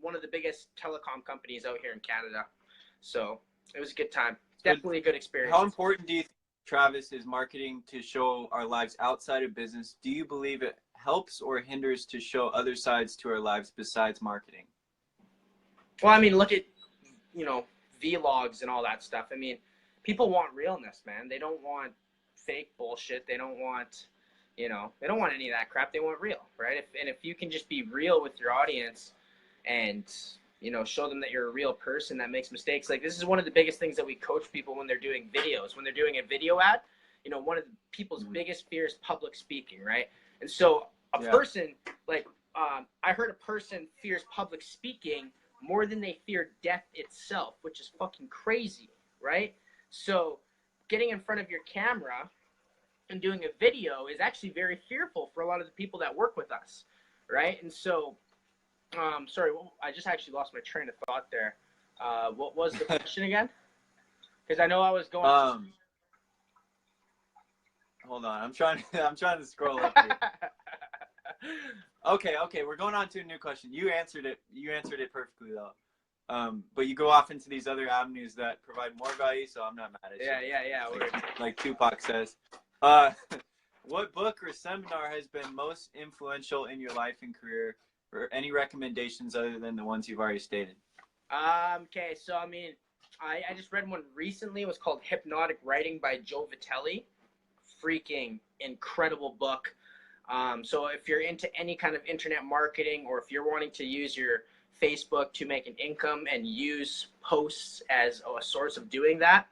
one of the biggest telecom companies out here in Canada. So it was a good time. Definitely a good experience. How important do you think, Travis, is marketing to show our lives outside of business? Do you believe it helps or hinders to show other sides to our lives besides marketing? Well, I mean, look at, vlogs and all that stuff. I mean, people want realness, man. They don't want fake bullshit. They don't want, they don't want any of that crap. They want real, right? If you can just be real with your audience and, show them that you're a real person that makes mistakes. Like, this is one of the biggest things that we coach people when they're doing videos. When they're doing a video ad, one of the people's biggest fears is public speaking, right? And so a person, like, I heard a person fears public speaking more than they fear death itself, which is fucking crazy, right? So getting in front of your camera and doing a video is actually very fearful for a lot of the people that work with us, right? And so, sorry, I just actually lost my train of thought there. What was the question again? Because I know I was going. Hold on, I'm trying to scroll up here. Okay, we're going on to a new question. You answered it perfectly though. But you go off into these other avenues that provide more value, so I'm not mad at you. Yeah. Like Tupac says. What book or seminar has been most influential in your life and career, or any recommendations other than the ones you've already stated? Okay, so I mean, I just read one recently. It was called Hypnotic Writing by Joe Vitale. Freaking incredible book. So if you're into any kind of internet marketing, or if you're wanting to use your Facebook to make an income and use posts as a source of doing that,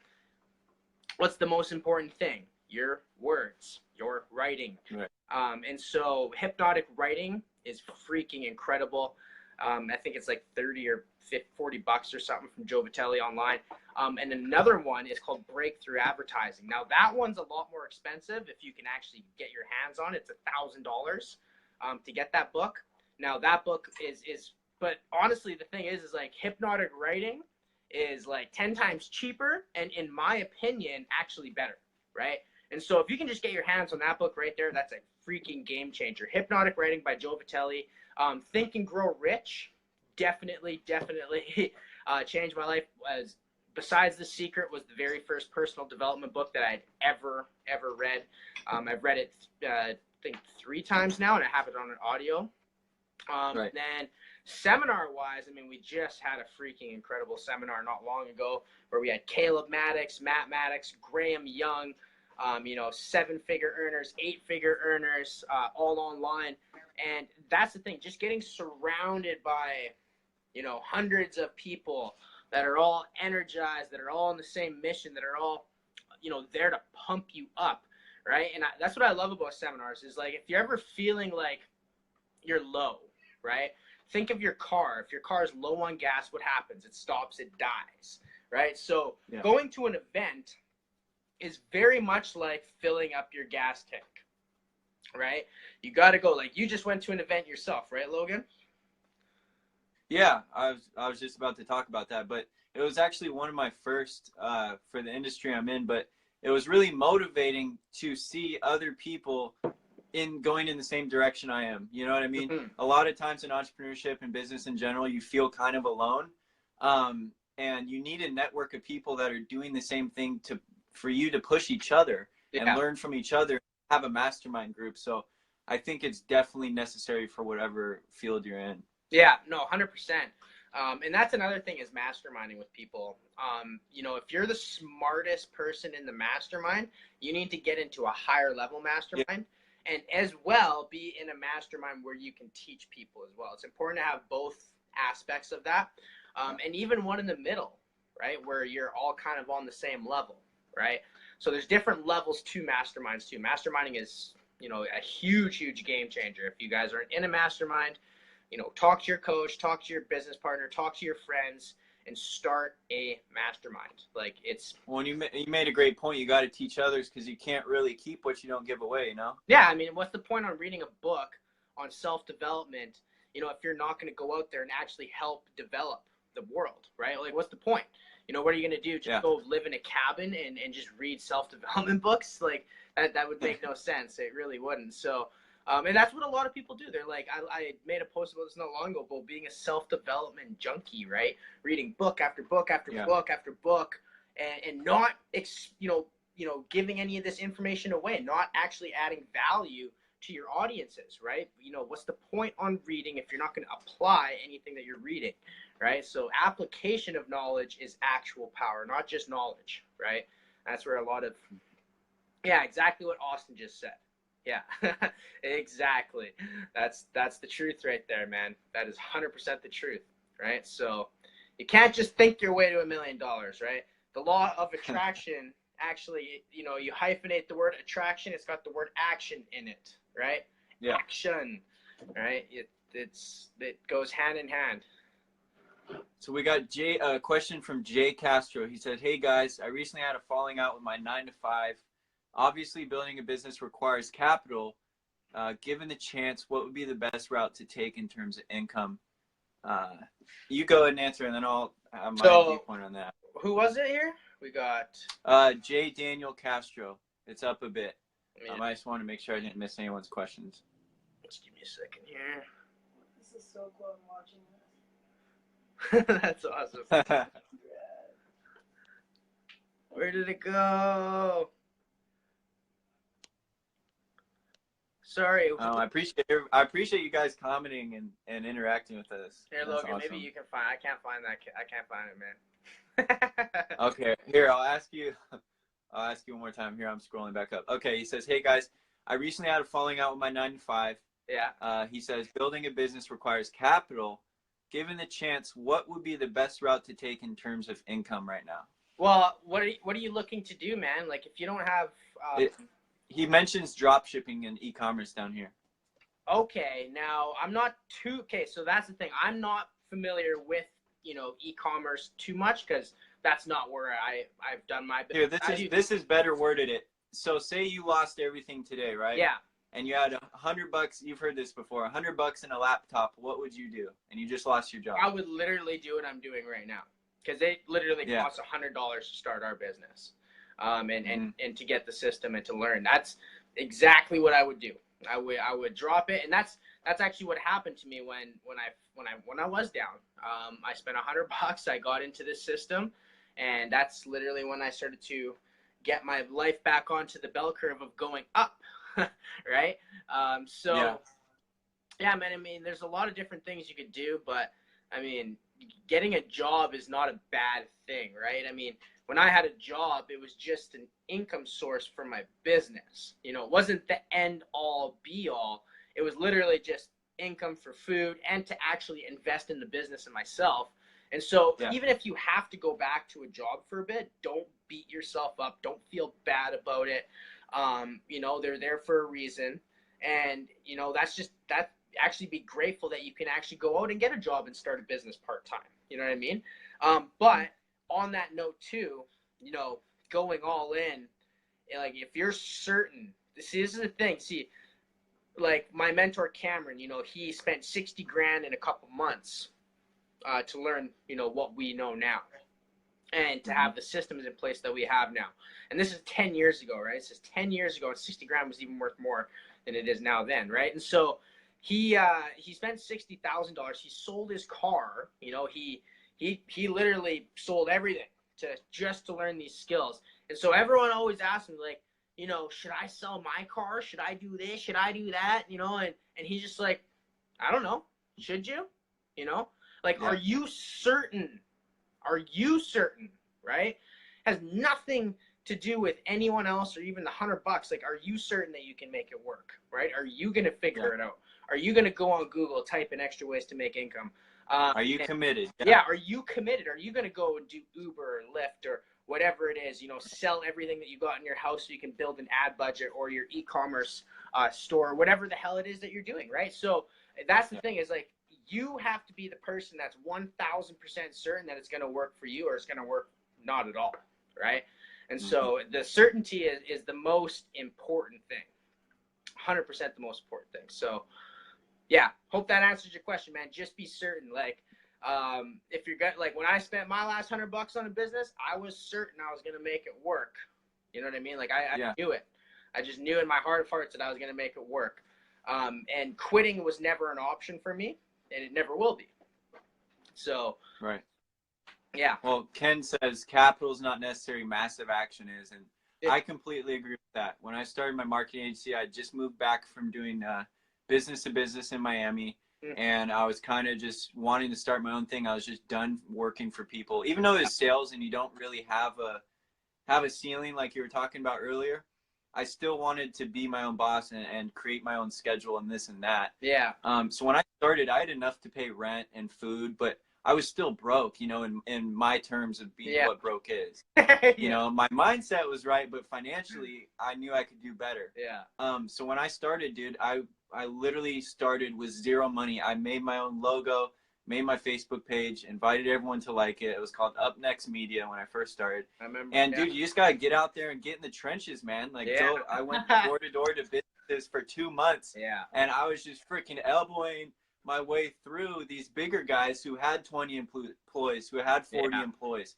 what's the most important thing? Your words, your writing. Right. And so Hypnotic Writing is freaking incredible. I think it's like 30 or 50, $40 or something from Joe Vitelli online. And another one is called Breakthrough Advertising. Now that one's a lot more expensive. If you can actually get your hands on it, it's $1,000 to get that book. Now that book is, but honestly, the thing is like hypnotic writing is like 10 times cheaper and in my opinion, actually better, right? And so if you can just get your hands on that book right there, that's a freaking game changer. Hypnotic Writing by Joe Vitelli. Think and Grow Rich, definitely changed my life. As besides The Secret was the very first personal development book that I'd ever read. I've read it I think 3 times now, and I have it on an audio. Right. Then seminar-wise, I mean, we just had a freaking incredible seminar not long ago where we had Caleb Maddox, Matt Maddox, Graham Young, 7-figure earners, 8-figure earners, all online. And that's the thing, just getting surrounded by, hundreds of people that are all energized, that are all on the same mission, that are all, there to pump you up, right? And that's what I love about seminars is like, if you're ever feeling like you're low, right? Think of your car. If your car is low on gas, what happens? It stops, it dies, right? So going to an event is very much like filling up your gas tank, right? You got to go. Like you just went to an event yourself, right, Logan? Yeah, I was just about to talk about that, but it was actually one of my first for the industry I'm in, but it was really motivating to see other people going in the same direction I am. You know what I mean? Mm-hmm. A lot of times in entrepreneurship and business in general, you feel kind of alone. And you need a network of people that are doing the same thing for you to push each other and learn from each other, have a mastermind group. So I think it's definitely necessary for whatever field you're in. Yeah, no, 100%. And that's another thing is masterminding with people. If you're the smartest person in the mastermind, you need to get into a higher level mastermind. Yeah. And as well, be in a mastermind where you can teach people as well. It's important to have both aspects of that. And even one in the middle, right? Where you're all kind of on the same level, right? So there's different levels to masterminds too. Masterminding is, a huge game changer. If you guys aren't in a mastermind, talk to your coach, talk to your business partner, talk to your friends, and start a mastermind. Like it's. Well, you made a great point. You got to teach others because you can't really keep what you don't give away, Yeah, I mean, what's the point on reading a book on self-development, if you're not going to go out there and actually help develop the world, right? Like, what's the point? What are you going to do? Just go live in a cabin and just read self-development books? Like, that would make no sense. It really wouldn't. So, and that's what a lot of people do. They're like, I made a post about this not long ago about being a self-development junkie, right? Reading book after book after book after book and not, giving any of this information away, not actually adding value to your audiences, right? What's the point on reading if you're not going to apply anything that you're reading, right? So application of knowledge is actual power, not just knowledge, right? That's where a lot of, exactly what Austin just said. Yeah, exactly. That's the truth right there, man. That is 100% the truth, right? So you can't just think your way to $1 million, right? The law of attraction, actually, you hyphenate the word attraction. It's got the word action in it, right? Yeah. Action, right? It goes hand in hand. So we got a question from Jay Castro. He said, "Hey guys, I recently had a falling out with my 9-to-5. Obviously, building a business requires capital. Given the chance, what would be the best route to take in terms of income?" You go ahead and answer, and then I'll have my viewpoint on that. Who was it here? We got J. Daniel Castro. It's up a bit. I just wanted to make sure I didn't miss anyone's questions. Just give me a second here. This is so cool. I'm watching this. That's awesome. Where did it go? Sorry. I appreciate you guys commenting and interacting with us. Here, Logan, awesome. Maybe you can find. I can't find that. I can't find it, man. Okay, here I'll ask you one more time. Here I'm scrolling back up. Okay, he says, "Hey guys, I recently had a falling out with my 9-to-5. Yeah. He says building a business requires capital. Given the chance, what would be the best route to take in terms of income right now?" Well, what are you looking to do, man? Like if you don't have. He mentions drop shipping and e-commerce down here. Okay, now I'm not too, okay, so that's the thing. I'm not familiar with, e-commerce too much because that's not where I've done my Here, business. this is better worded. It so say you lost everything today, right? Yeah. And you had $100. You've heard this before. $100 in a laptop. What would you do? And you just lost your job. I would literally do what I'm doing right now because it literally costs $100 to start our business, and to get the system and to learn. That's exactly what I would do. I would drop it, and that's actually what happened to me when I was down. I spent $100. I got into this system, and that's literally when I started to get my life back onto the bell curve of going up, right? Yeah, man. I mean, there's a lot of different things you could do, but I mean, getting a job is not a bad thing, right? I mean, when I had a job, it was just an income source for my business. It wasn't the end all be all. It was literally just income for food and to actually invest in the business and myself. And so even if you have to go back to a job for a bit, don't beat yourself up. Don't feel bad about it. They're there for a reason. And, that actually be grateful that you can actually go out and get a job and start a business part-time. You know what I mean? But on that note too, going all in, like if you're certain, this is the thing. See, like my mentor Cameron, he spent 60 grand in a couple months to learn, what we know now, and to have the systems in place that we have now. And this is 10 years ago, right? This is 10 years ago, and 60 grand was even worth more than it is now then, right? And so he spent $60,000. He sold his car. He literally sold everything to learn these skills. And so everyone always asks me, like, should I sell my car? Should I do this? Should I do that? And he's just like, I don't know. Should you? Are you certain? Are you certain? Right? Has nothing to do with anyone else or even the $100. Like, are you certain that you can make it work? Right? Are you going to figure it out? Are you going to go on Google, type in extra ways to make income? Are you committed? Yeah. Are you committed? Are you going to go and do Uber or Lyft or whatever it is, sell everything that you got in your house so you can build an ad budget or your e-commerce store, whatever the hell it is that you're doing, right? So that's the thing is, like, you have to be the person that's 1,000% certain that it's going to work for you or it's going to work not at all, right? And so the certainty is the most important thing, 100% the most important thing. So yeah, hope that answers your question, man. Just be certain. Like, if you're like when I spent my last $100 on a business, I was certain I was going to make it work. You know what I mean? Like I knew it. I just knew in my heart of hearts that I was going to make it work. And quitting was never an option for me, and it never will be. So, right. Yeah. Well, Ken says capital is not necessary, massive action is. And I completely agree with that. When I started my marketing agency, I just moved back from doing business to business in Miami. And I was kind of just wanting to start my own thing. I was just done working for people. Even though it's sales and you don't really have a ceiling like you were talking about earlier, I still wanted to be my own boss and create my own schedule and this and that. Yeah. So when I started, I had enough to pay rent and food, but I was still broke, in my terms of being what broke is. My mindset was right, but financially, I knew I could do better. Yeah. So when I started, dude, I literally started with zero money. I made my own logo, made my Facebook page, invited everyone to like it. It was called Up Next Media when I first started. I remember. And dude, you just gotta get out there and get in the trenches, man. Like, I went door to door to businesses for 2 months. Yeah. And I was just freaking elbowing my way through these bigger guys who had 20 employees, who had 40 employees.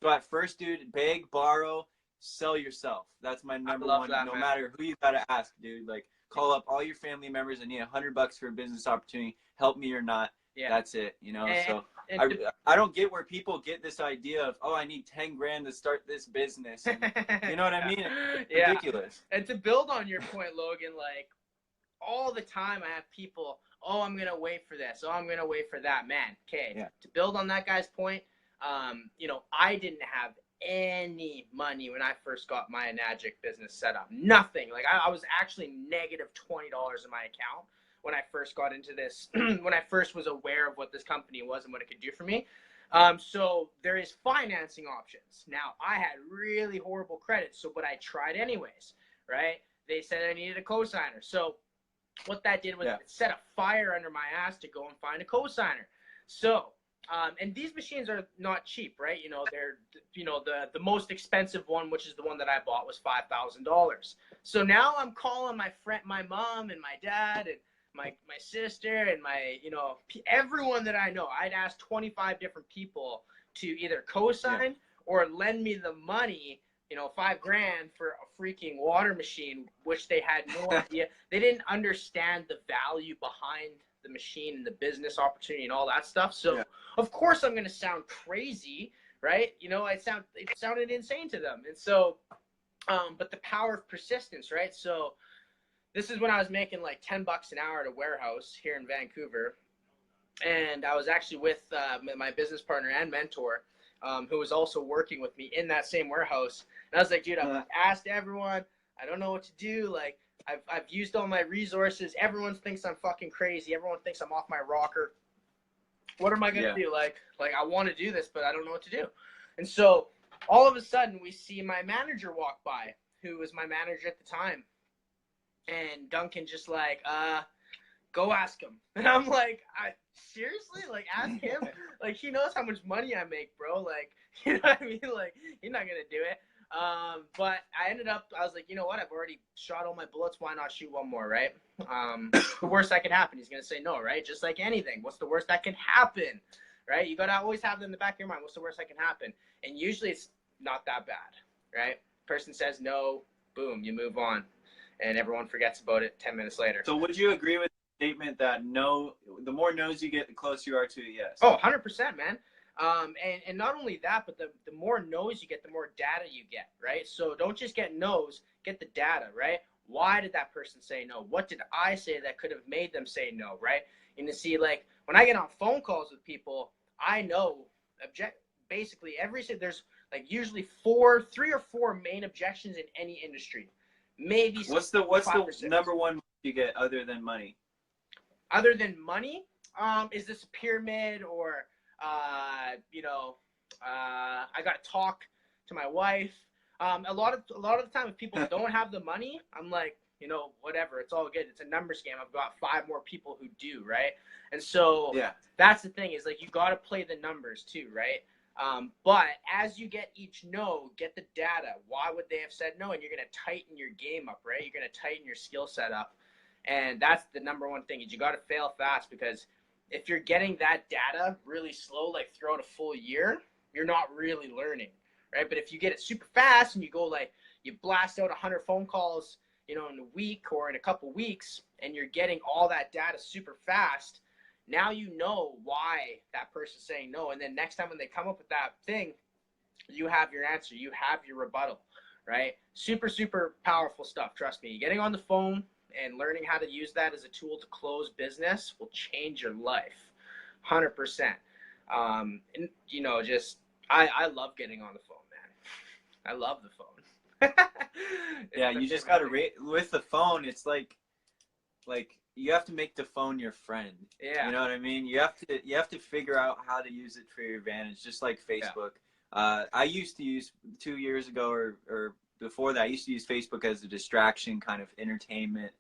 So at first, dude, beg, borrow, sell yourself. That's my number one. No matter who you gotta ask, dude. Like, call up all your family members. I need $100 for a business opportunity. Help me or not. Yeah. That's it. I don't get where people get this idea of, I need 10 grand to start this business. And, you know what I mean? It's ridiculous. And to build on your point, Logan, like, all the time I have people, I'm going to wait for this. I'm going to wait for that. Man, okay. Yeah. To build on that guy's point, I didn't have any money when I first got my Enagic business set up. Nothing. Like, I was actually negative $20 in my account when I first got into this, when I first was aware of what this company was and what it could do for me. So there is financing options. Now, I had really horrible credit, but I tried anyways, right? They said I needed a cosigner. So what that did was it set a fire under my ass to go and find a cosigner. So, and these machines are not cheap, right? You know, they're, you know, the most expensive one, which is the one that I bought, was $5,000. So now I'm calling my friend, my mom and my dad and my sister and my, you know, everyone that I know. I'd asked 25 different people to either co-sign or lend me the money, you know, $5,000 for a freaking water machine, which they had no idea. They didn't understand the value behind the machine and the business opportunity and all that stuff. So of course I'm going to sound crazy, right? You know, it sounded insane to them. And so, but the power of persistence, right? So this is when I was making like $10 an hour at a warehouse here in Vancouver. And I was actually with my business partner and mentor, who was also working with me in that same warehouse. And I was like, dude, I've asked everyone. I don't know what to do. Like, I've used all my resources. Everyone thinks I'm fucking crazy. Everyone thinks I'm off my rocker. What am I going to do? Like I want to do this, but I don't know what to do. And so all of a sudden we see my manager walk by, who was my manager at the time. And Duncan just like, go ask him. And I'm like, seriously? Like, ask him? Like, he knows how much money I make, bro. Like, you know what I mean? Like, he's not going to do it. But I was like, you know what? I've already shot all my bullets. Why not shoot one more, right? The worst that can happen, he's going to say no, right? Just like anything. What's the worst that can happen, right? You got to always have that in the back of your mind. What's the worst that can happen? And usually it's not that bad, right? Person says no, boom, you move on. And everyone forgets about it 10 minutes later. So would you agree with the statement that no, the more no's you get, the closer you are to a yes? Oh, 100%, man. And not only that, but the more no's you get, the more data you get, right? So don't just get no's, get the data, right? Why did that person say no? What did I say that could have made them say no, right? And to see, like, when I get on phone calls with people, I know basically there's like usually 3 or 4 main objections in any industry. Maybe what's the number one you get other than money? Other than money, is this a pyramid, or you know, I got to talk to my wife. A lot of the time, if people don't have the money, I'm like, you know, whatever, it's all good. It's a numbers game. I've got 5 more people who do, right? And so that's the thing, is like, you got to play the numbers too, right? But as you get each no, get the data. Why would they have said no? And you're going to tighten your game up, right? You're going to tighten your skill set up. And that's the number one thing, is you got to fail fast, because if you're getting that data really slow, like throughout a full year, you're not really learning, right? But if you get it super fast and you go, like, you blast out 100 phone calls, you know, in a week or in a couple weeks, and you're getting all that data super fast, now you know why that person's saying no. And then next time when they come up with that thing, you have your answer. You have your rebuttal, right? Super, super powerful stuff. Trust me. Getting on the phone and learning how to use that as a tool to close business will change your life. 100%. And, you know, just, I love getting on the phone, man. I love the phone. Yeah, you just got to with the phone, it's like you have to make the phone your friend. Yeah. You know what I mean? You have to figure out how to use it for your advantage, just like Facebook. I used to use 2 years ago or before that, I used to use Facebook as a distraction, kind of entertainment.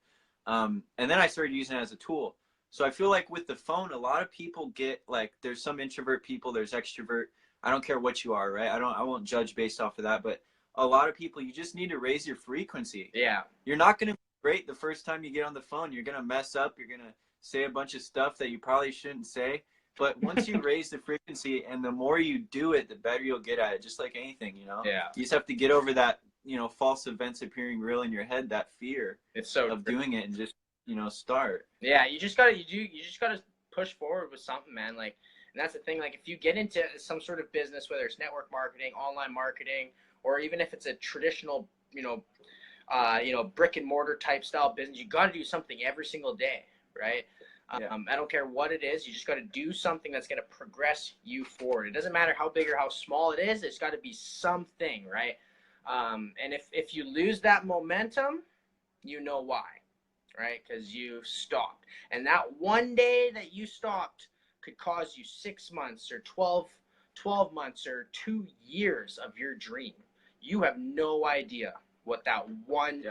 And then I started using it as a tool. So I feel like with the phone, a lot of people get, like, there's some introvert people, there's extrovert. I don't care what you are, right? I won't judge based off of that, but a lot of people, you just need to raise your frequency. Yeah. You're not going to be great the first time you get on the phone. You're going to mess up. You're going to say a bunch of stuff that you probably shouldn't say. But once you raise the frequency, and the more you do it, the better you'll get at it, just like anything, you know? Yeah. You just have to get over that, you know, false events appearing real in your head, that fear of doing it, and just, you know, start. Yeah, you just gotta push forward with something, man. Like, and that's the thing. Like, if you get into some sort of business, whether it's network marketing, online marketing, or even if it's a traditional, you know, brick and mortar type style business, you got to do something every single day, right? I don't care what it is. You just got to do something that's going to progress you forward. It doesn't matter how big or how small it is. It's got to be something, right? And if you lose that momentum, you know why, right? Because you stopped. And that one day that you stopped could cause you 6 months or 12 months or 2 years of your dream. You have no idea what that one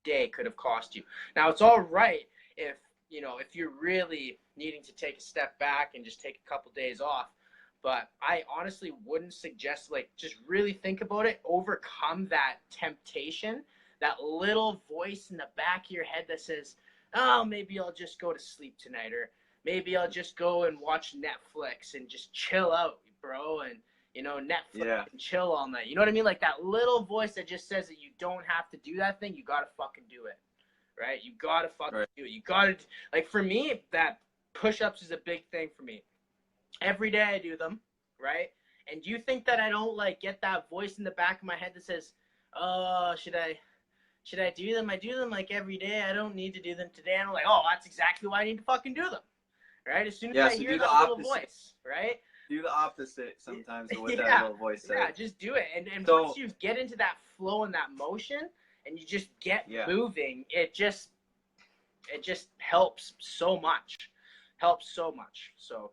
day could have cost you. Now, it's all right if, if you're really needing to take a step back and just take a couple days off. But I honestly wouldn't suggest, like, just really think about it, overcome that temptation, that little voice in the back of your head that says, oh, maybe I'll just go to sleep tonight, or maybe I'll just go and watch Netflix and just chill out, bro, and, Netflix and chill all night. You know what I mean? Like that little voice that just says that you don't have to do that thing, you got to fucking do it, right? You got to fucking do it. You got to, like, for me, that push-ups is a big thing for me. Every day I do them, right? And you think that I don't, like, get that voice in the back of my head that says, oh, should I do them? I do them, like, every day. I don't need to do them today. And I'm like, oh, that's exactly why I need to fucking do them, right? As soon as I hear that little voice, right? Do the opposite sometimes of what that little voice says. Yeah, just do it. And so, once you get into that flow and that motion and you just get moving, it just helps so much. So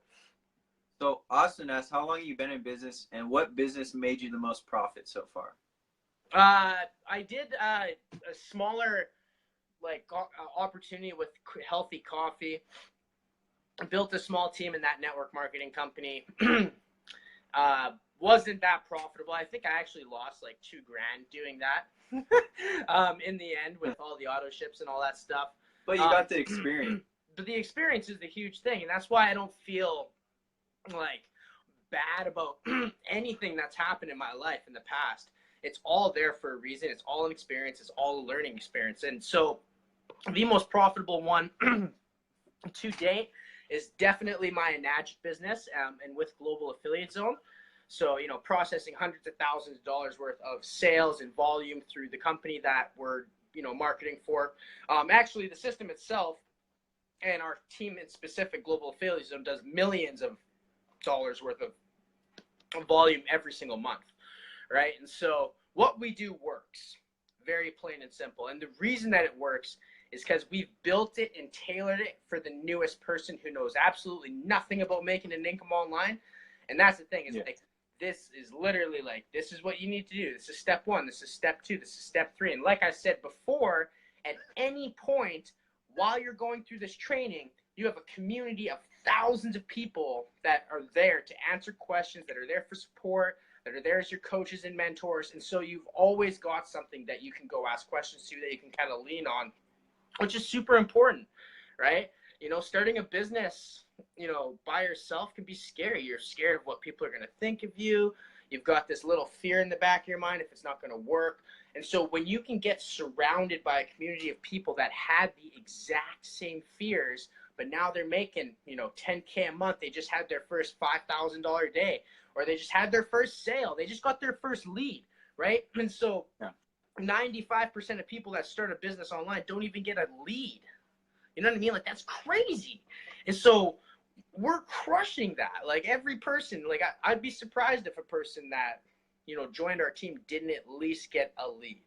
Austin asks, how long have you been in business, and what business made you the most profit so far? I did a smaller, like, opportunity with Healthy Coffee. I built a small team in that network marketing company. Wasn't that profitable. I think I actually lost like $2,000 doing that in the end, with all the auto ships and all that stuff. But you got the experience. But the experience is the huge thing, and that's why I don't feel like bad about anything that's happened in my life in the past. It's all there for a reason. It's all an experience. It's all a learning experience. And so the most profitable one to date is definitely my Enagic business, and with Global Affiliate Zone. So, processing hundreds of thousands of dollars worth of sales and volume through the company that we're, marketing for. Actually, the system itself and our team in specific, Global Affiliate Zone, does millions of dollars worth of volume every single month, right? And so what we do works, very plain and simple. And the reason that it works is because we've built it and tailored it for the newest person who knows absolutely nothing about making an income online. And that's the thing, is like, this is literally like, this is what you need to do. This is step 1. This is step 2. This is step 3. And like I said before, at any point while you're going through this training, you have a community of thousands of people that are there to answer questions, that are there for support, that are there as your coaches and mentors. And so you've always got something that you can go ask questions to, that you can kind of lean on, which is super important, right? Starting a business, by yourself can be scary. You're scared of what people are going to think of you. You've got this little fear in the back of your mind if it's not going to work. And so when you can get surrounded by a community of people that had the exact same fears, but now they're making, $10K a month. They just had their first $5,000 day, or they just had their first sale. They just got their first lead, right? And so 95% of people that start a business online don't even get a lead. You know what I mean? Like, that's crazy. And so we're crushing that. Like, every person, like, I'd be surprised if a person that, joined our team didn't at least get a lead,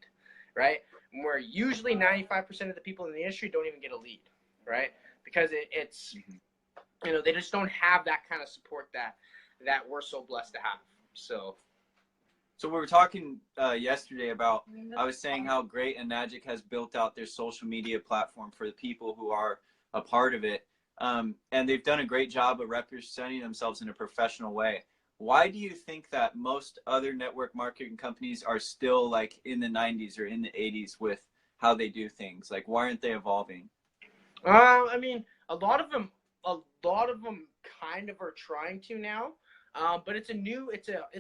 right? And where usually 95% of the people in the industry don't even get a lead, right? Because it's, they just don't have that kind of support that we're so blessed to have. So we were talking yesterday about, I was saying how great Enagic has built out their social media platform for the people who are a part of it. And they've done a great job of representing themselves in a professional way. Why do you think that most other network marketing companies are still like in the 90s or in the 80s with how they do things? Like, why aren't they evolving? I mean, a lot of them kind of are trying to now. But it's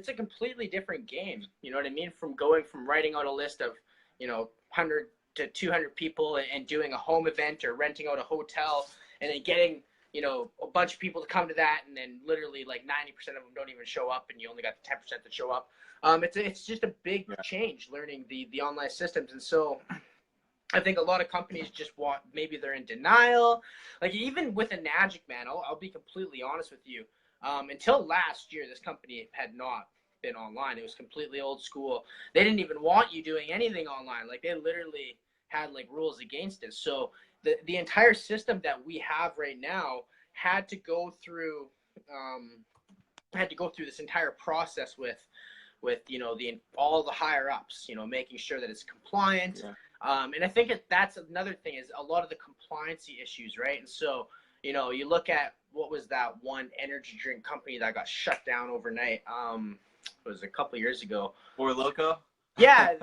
a completely different game. You know what I mean? From writing out a list of, 100 to 200 people and doing a home event or renting out a hotel, and then getting, a bunch of people to come to that, and then literally like 90% of them don't even show up, and you only got the 10% that show up. It's just a big change learning the online systems. And so I think a lot of companies just maybe they're in denial. Like, even with Enagic, man, I'll be completely honest with you. Until last year, this company had not been online. It was completely old school. They didn't even want you doing anything online. Like, they literally had like rules against it. So the entire system that we have right now had to go through this entire process with all the higher ups, making sure that it's compliant, And I think that's another thing is a lot of the compliancy issues, right? And so, you know, you look at what was that one energy drink company that got shut down overnight? It was a couple of years ago. Four Loco? Yeah,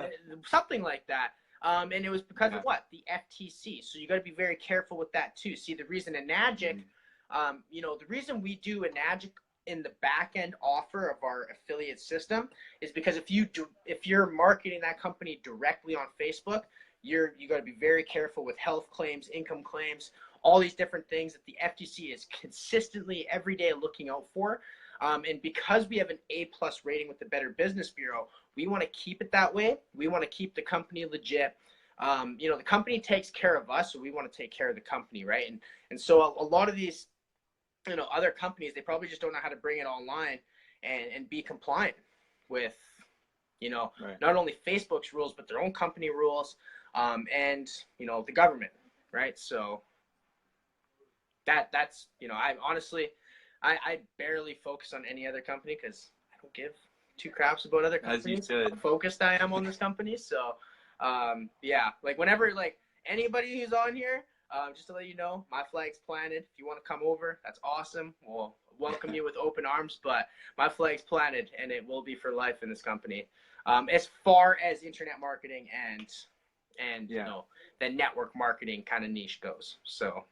something like that. And it was because Yeah. of what? The FTC. So you got to be very careful with that too. See, the reason Enagic, you know, the reason we do Enagic in the back end offer of our affiliate system is because if you're marketing that company directly on Facebook, you got to be very careful with health claims, income claims, all these different things that the FTC is consistently every day looking out for. And because we have an A+ rating with the Better Business Bureau, we want to keep it that way. We want to keep the company legit. You know, the company takes care of us, so we want to take care of the company, right? And so a lot of these, you know, other companies, they probably just don't know how to bring it online and be compliant with, you know, Right. not only Facebook's rules, but their own company rules, and, you know, the government, right? So that's, you know, I honestly, I barely focus on any other company because I don't give two craps about other companies. As you should. How focused I am on this company. So, yeah, like whenever, like anybody who's on here, just to let you know, my flag's planted. If you want to come over, that's awesome. We'll welcome you with open arms, but my flag's planted and it will be for life in this company. As far as internet marketing and Yeah. you know, the network marketing kind of niche goes. So,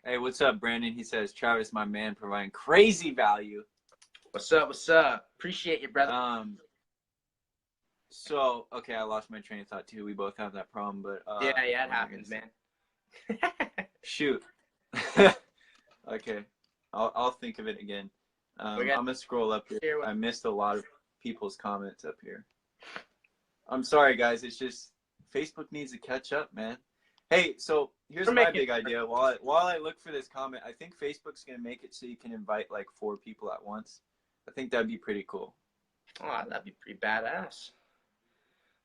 Hey, what's up, Brandon? He says, Travis, my man, providing crazy value. what's up? What's up? Appreciate you, brother. So, okay, I lost my train of thought too. We both have that problem, but Yeah, it happens, man. Shoot. Okay, I'll think of it again. I'm gonna scroll up here. I missed a lot of people's comments up here. I'm sorry, guys. It's just Facebook needs to catch up, man. Hey, so here's my big idea. While I look for this comment, I think Facebook's gonna make it so you can invite like 4 people at once. I think that'd be pretty cool. Oh, that'd be pretty badass.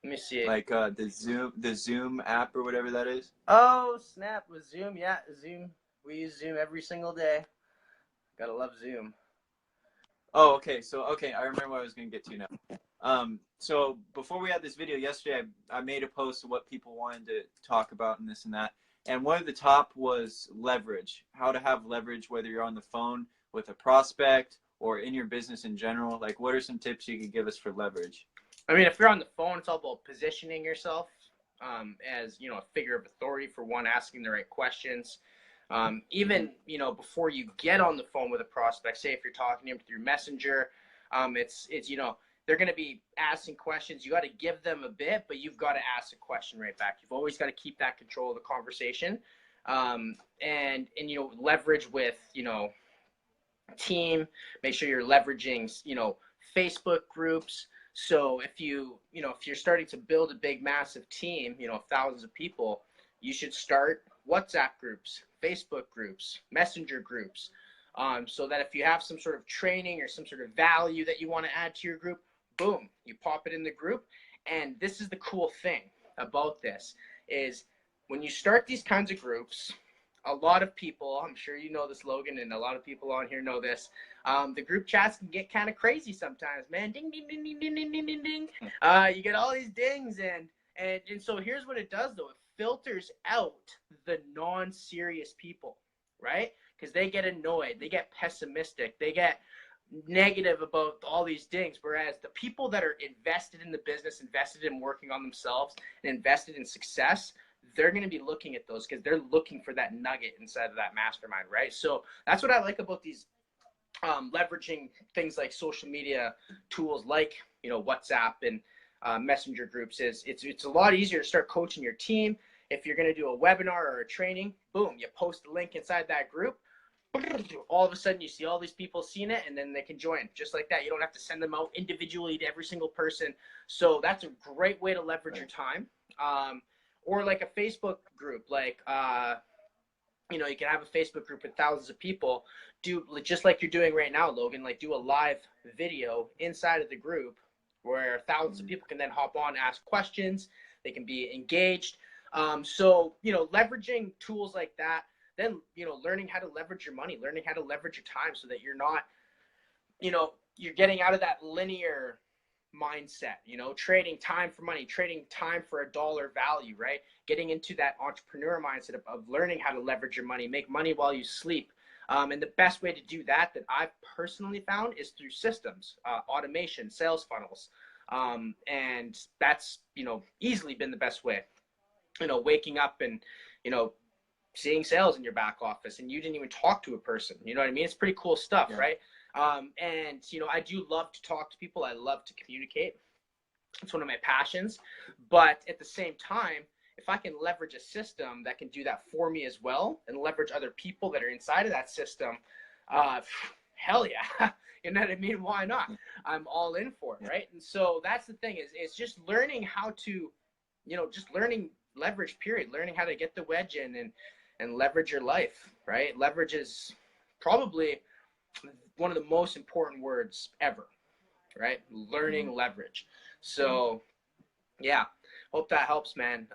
Let me see. Like the Zoom app or whatever that is. Oh, snap, with Zoom. Yeah, Zoom. We use Zoom every single day. Gotta love Zoom. Oh, okay. So, okay, I remember what I was going to get to now. So before we had this video yesterday, I made a post of what people wanted to talk about and this and that. And one of the top was leverage, how to have leverage, whether you're on the phone with a prospect or in your business in general. Like, what are some tips you could give us for leverage? I mean, if you're on the phone, it's all about positioning yourself as, you know, a figure of authority for one, asking the right questions. Even, you know, before you get on the phone with a prospect, say if you're talking to him through Messenger, it's you know, they're going to be asking questions. You got to give them a bit, but you've got to ask a question right back. You've always got to keep that control of the conversation, and you know, leverage with, you know, team. Make sure you're leveraging, you know, Facebook groups. So if you know, if you're starting to build a big, massive team, you know, thousands of people, you should start WhatsApp groups, Facebook groups, Messenger groups, so that if you have some sort of training or some sort of value that you want to add to your group, boom, you pop it in the group. And this is the cool thing about this is when you start these kinds of groups, a lot of people, I'm sure you know this, Logan, and a lot of people on here know this, the group chats can get kind of crazy sometimes, man. Ding, ding, ding, ding, ding, ding, ding, ding, ding. You get all these dings, and so here's what it does, though. It filters out the non-serious people, right? Because they get annoyed, they get pessimistic, they get negative about all these dings, whereas the people that are invested in the business, invested in working on themselves, and invested in success, they're going to be looking at those because they're looking for that nugget inside of that mastermind, right? So that's what I like about these leveraging things like social media tools like, you know, WhatsApp and Messenger groups is it's a lot easier to start coaching your team. If you're going to do a webinar or a training, boom, you post the link inside that group. All of a sudden you see all these people seeing it, and then they can join just like that. You don't have to send them out individually to every single person. So that's a great way to leverage your time. Or like a Facebook group, like, you know, you can have a Facebook group with thousands of people, do just like you're doing right now, Logan, like do a live video inside of the group where thousands of people can then hop on, ask questions, they can be engaged. So, you know, leveraging tools like that, then, you know, learning how to leverage your money, learning how to leverage your time so that you're not, you know, you're getting out of that linear mindset, you know, trading time for money, trading time for a dollar value, right? Getting into that entrepreneur mindset of learning how to leverage your money, make money while you sleep. And the best way to do that I've personally found is through systems, automation, sales funnels. And that's, you know, easily been the best way, you know, waking up and, you know, seeing sales in your back office and you didn't even talk to a person. You know what I mean? It's pretty cool stuff, Yeah. right? And, you know, I do love to talk to people. I love to communicate. It's one of my passions. But at the same time, if I can leverage a system that can do that for me as well and leverage other people that are inside of that system, hell yeah. You know what I mean? Why not? I'm all in for it, right? And so that's the thing is it's just learning how to, you know, just learning leverage, period. Learning how to get the wedge in and leverage your life, right? Leverage is probably one of the most important words ever, right? Learning leverage. So yeah, hope that helps, man.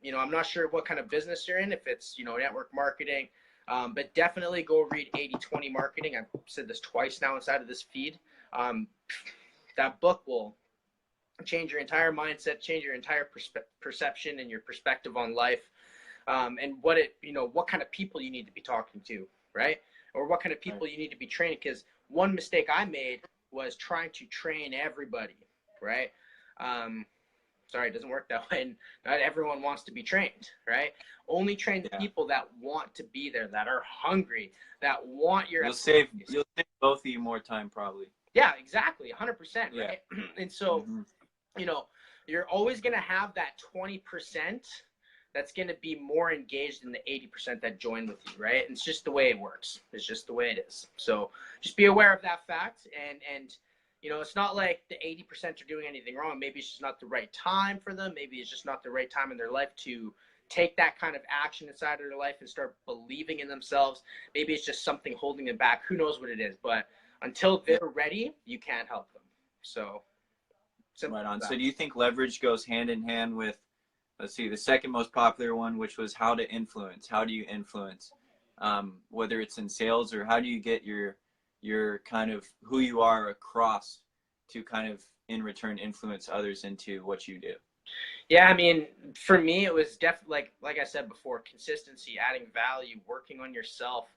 You know, I'm not sure what kind of business you're in, if it's, you know, network marketing, but definitely go read 80/20 Marketing. I've said this twice now inside of this feed. That book will change your entire mindset, change your entire perception and your perspective on life, and what it, you know, what kind of people you need to be talking to, right? Or what kind of people you need to be training. Because one mistake I made was trying to train everybody, right? Sorry, it doesn't work that way. And not everyone wants to be trained, right? Only train the people that want to be there, that are hungry, that want your. You'll save both of you more time probably. Yeah, exactly, 100%, right? Yeah. And so, you know, you're always going to have that 20% that's going to be more engaged than the 80% that join with you, right? And it's just the way it works. It's just the way it is. So just be aware of that fact. And you know, it's not like the 80% are doing anything wrong. Maybe it's just not the right time for them. Maybe it's just not the right time in their life to take that kind of action inside of their life and start believing in themselves. Maybe it's just something holding them back. Who knows what it is? But until they're ready, you can't help them. So right on. So do you think leverage goes hand in hand with, let's see, the second most popular one, which was how to influence? How do you influence? Whether it's in sales, or how do you get your kind of who you are across to kind of in return influence others into what you do? Yeah, I mean, for me, it was definitely like I said before, consistency, adding value, working on yourself,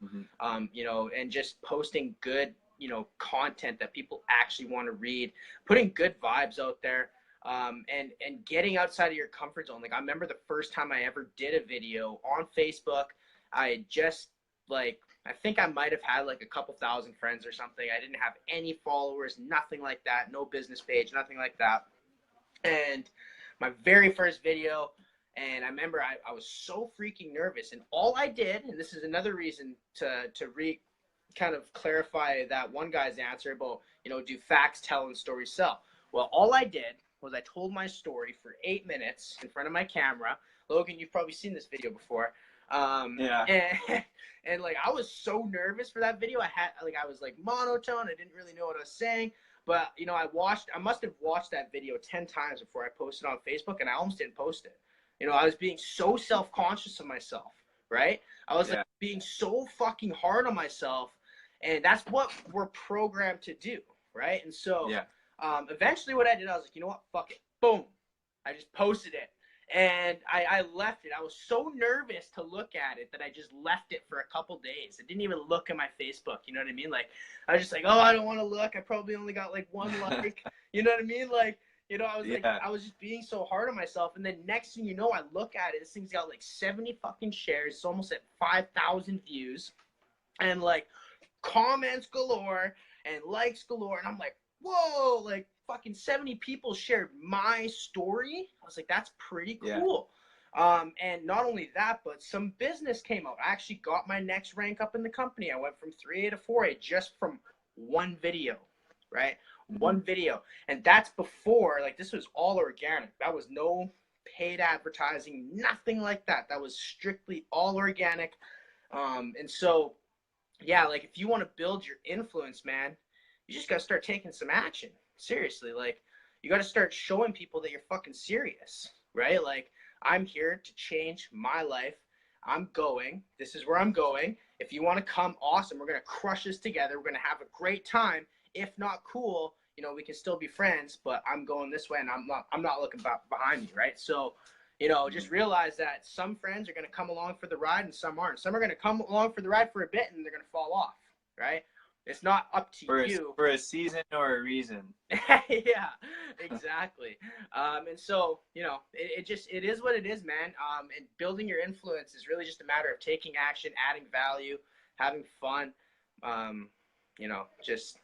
you know, and just posting good, you know, content that people actually want to read, putting good vibes out there, and getting outside of your comfort zone. Like, I remember the first time I ever did a video on Facebook. I just, like, I think I might have had like a couple thousand friends or something. I didn't have any followers, nothing like that, no business page, nothing like that. And my very first video, and I remember I was so freaking nervous, and all I did, and this is another reason to kind of clarify that one guy's answer about, you know, do facts tell and stories sell. Well, all I did was I told my story for 8 minutes in front of my camera. Logan, you've probably seen this video before. And like, I was so nervous for that video. I was like monotone. I didn't really know what I was saying. But, you know, I must have watched that video 10 times before I posted on Facebook, and I almost didn't post it. You know, I was being so self-conscious of myself, right? I was like being so fucking hard on myself, and that's what we're programmed to do, right? And so eventually what I did, I was like, you know what, fuck it. Boom. I just posted it. And I left it. I was so nervous to look at it that I just left it for a couple days. I didn't even look at my Facebook. You know what I mean? Like, I was just like, oh, I don't want to look. I probably only got like 1 like. You know what I mean? Like, you know, I was like, I was just being so hard on myself. And then next thing you know, I look at it. This thing's got like 70 fucking shares. It's almost at 5,000 views. And like comments galore and likes galore. And I'm like, whoa, like fucking 70 people shared my story. I was like, that's pretty cool. And not only that, but some business came out. I actually got my next rank up in the company. I went from 3A to 4A just from one video, right? One video. And that's before, like, this was all organic. That was no paid advertising, nothing like that. That was strictly all organic. And so, yeah, like, if you want to build your influence, man, you just got to start taking some action. Seriously, like, you got to start showing people that you're fucking serious, right? Like, I'm here to change my life. I'm going. This is where I'm going. If you want to come, awesome. We're going to crush this together. We're going to have a great time. If not, cool. you know, we can still be friends, but I'm going this way and I'm not looking behind me, right? So, you know, just realize that some friends are going to come along for the ride and some aren't. Some are going to come along for the ride for a bit and they're going to fall off, right? It's not up to you. For a season or a reason. Yeah, exactly. And so, you know, it is what it is, man. And building your influence is really just a matter of taking action, adding value, having fun. You know, just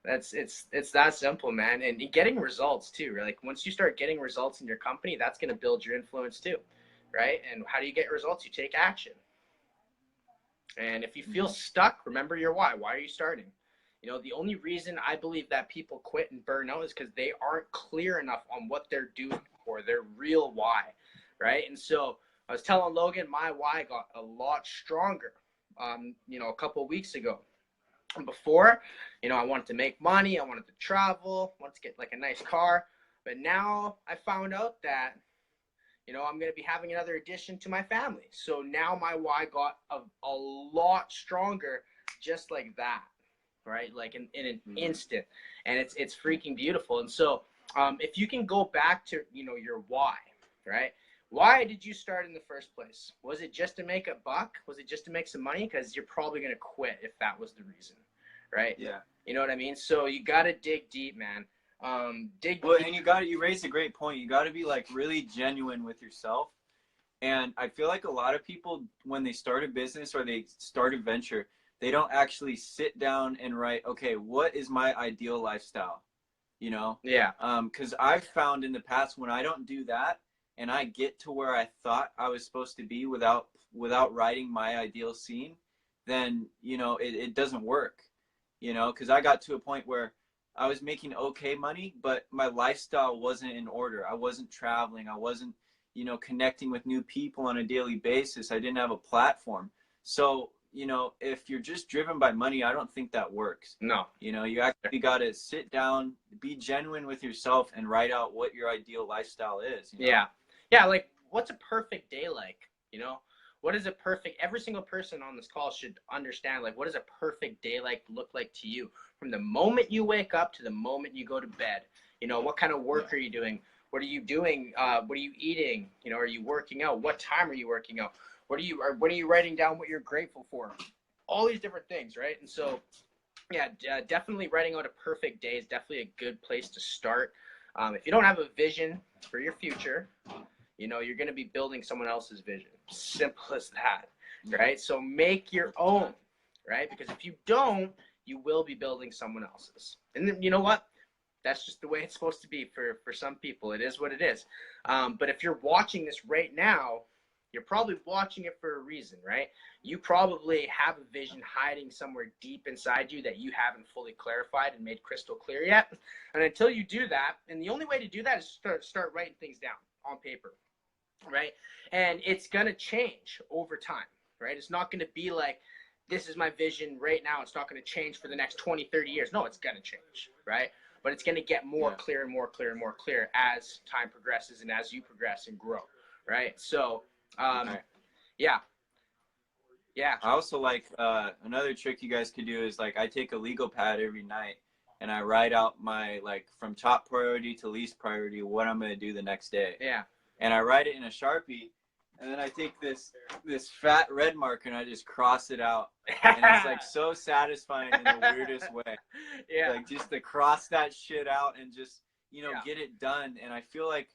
it's that simple, man. And getting results too. Like once you start getting results in your company, that's going to build your influence too, right? And how do you get results? You take action. And if you feel stuck, remember your why. Why are you starting? You know, the only reason I believe that people quit and burn out is because they aren't clear enough on what they're doing for their real why, right? And so I was telling Logan my why got a lot stronger, you know, a couple of weeks ago. And before, you know, I wanted to make money, I wanted to travel, wanted to get like a nice car. But now I found out that, you know, I'm going to be having another addition to my family. So now my why got a lot stronger just like that, right? Like in an instant. And it's freaking beautiful. And so if you can go back to, you know, your why, right? Why did you start in the first place? Was it just to make a buck? Was it just to make some money? Because you're probably going to quit if that was the reason, right? Yeah. You know what I mean? So you got to dig deep, man. Dig Well, deep. and you raised a great point. You got to be like really genuine with yourself. And I feel like a lot of people, when they start a business or they start a venture, they don't actually sit down and write, okay, what is my ideal lifestyle? You know? Yeah. Because I've found in the past when I don't do that and I get to where I thought I was supposed to be without writing my ideal scene, then, you know, it doesn't work. You know, because I got to a point where I was making okay money, but my lifestyle wasn't in order. I wasn't traveling. I wasn't, you know, connecting with new people on a daily basis. I didn't have a platform. So, you know, if you're just driven by money, I don't think that works. No. You know, you actually got to sit down, be genuine with yourself and write out what your ideal lifestyle is. You know? Yeah. Yeah. Like, what's a perfect day like? You know, what is a perfect, every single person on this call should understand, like, what does a perfect day like look like to you? From the moment you wake up to the moment you go to bed. You know, what kind of work are you doing? What are you doing? What are you eating? You know, are you working out? What time are you working out? What are you writing down what you're grateful for? All these different things, right? And so, yeah, definitely writing out a perfect day is definitely a good place to start. If you don't have a vision for your future, you know, you're going to be building someone else's vision. Simple as that, right? So make your own, right? Because if you don't, you will be building someone else's. And then, you know what? That's just the way it's supposed to be for some people. It is what it is. But if you're watching this right now, you're probably watching it for a reason, right? You probably have a vision hiding somewhere deep inside you that you haven't fully clarified and made crystal clear yet. And until you do that, and the only way to do that is start writing things down on paper, right? And it's going to change over time, right? It's not going to be like, this is my vision right now. It's not going to change for the next 20, 30 years. No, it's going to change, right? But it's going to get more clear and more clear and more clear as time progresses and as you progress and grow, right? So, yeah. I also like another trick you guys could do is like I take a legal pad every night and I write out my like from top priority to least priority what I'm going to do the next day. Yeah. And I write it in a Sharpie, and then I take this fat red marker and I just cross it out. And it's like so satisfying in the weirdest way. Yeah. Like just to cross that shit out and just, you know, get it done. And I feel like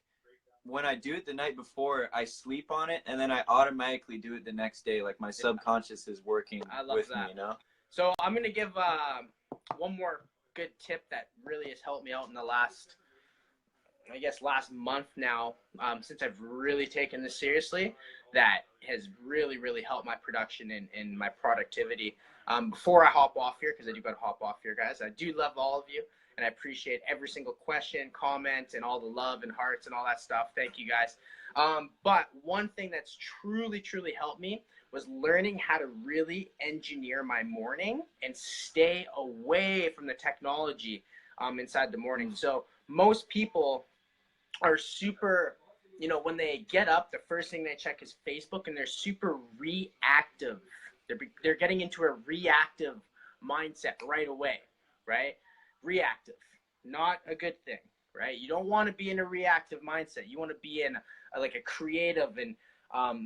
when I do it the night before, I sleep on it and then I automatically do it the next day. Like my subconscious is working with me, you know? So I'm going to give one more good tip that really has helped me out in the last month now, since I've really taken this seriously, that has really, really helped my production and my productivity. Before I hop off here, because I do got to hop off here, guys, I do love all of you, and I appreciate every single question, comment, and all the love and hearts and all that stuff. Thank you, guys. But one thing that's truly, truly helped me was learning how to really engineer my morning and stay away from the technology inside the morning. So most people are super, you know, when they get up, the first thing they check is Facebook, and they're super reactive. They're getting into a reactive mindset right away, right? Reactive. Not a good thing, right? You don't want to be in a reactive mindset. You want to be in like a creative and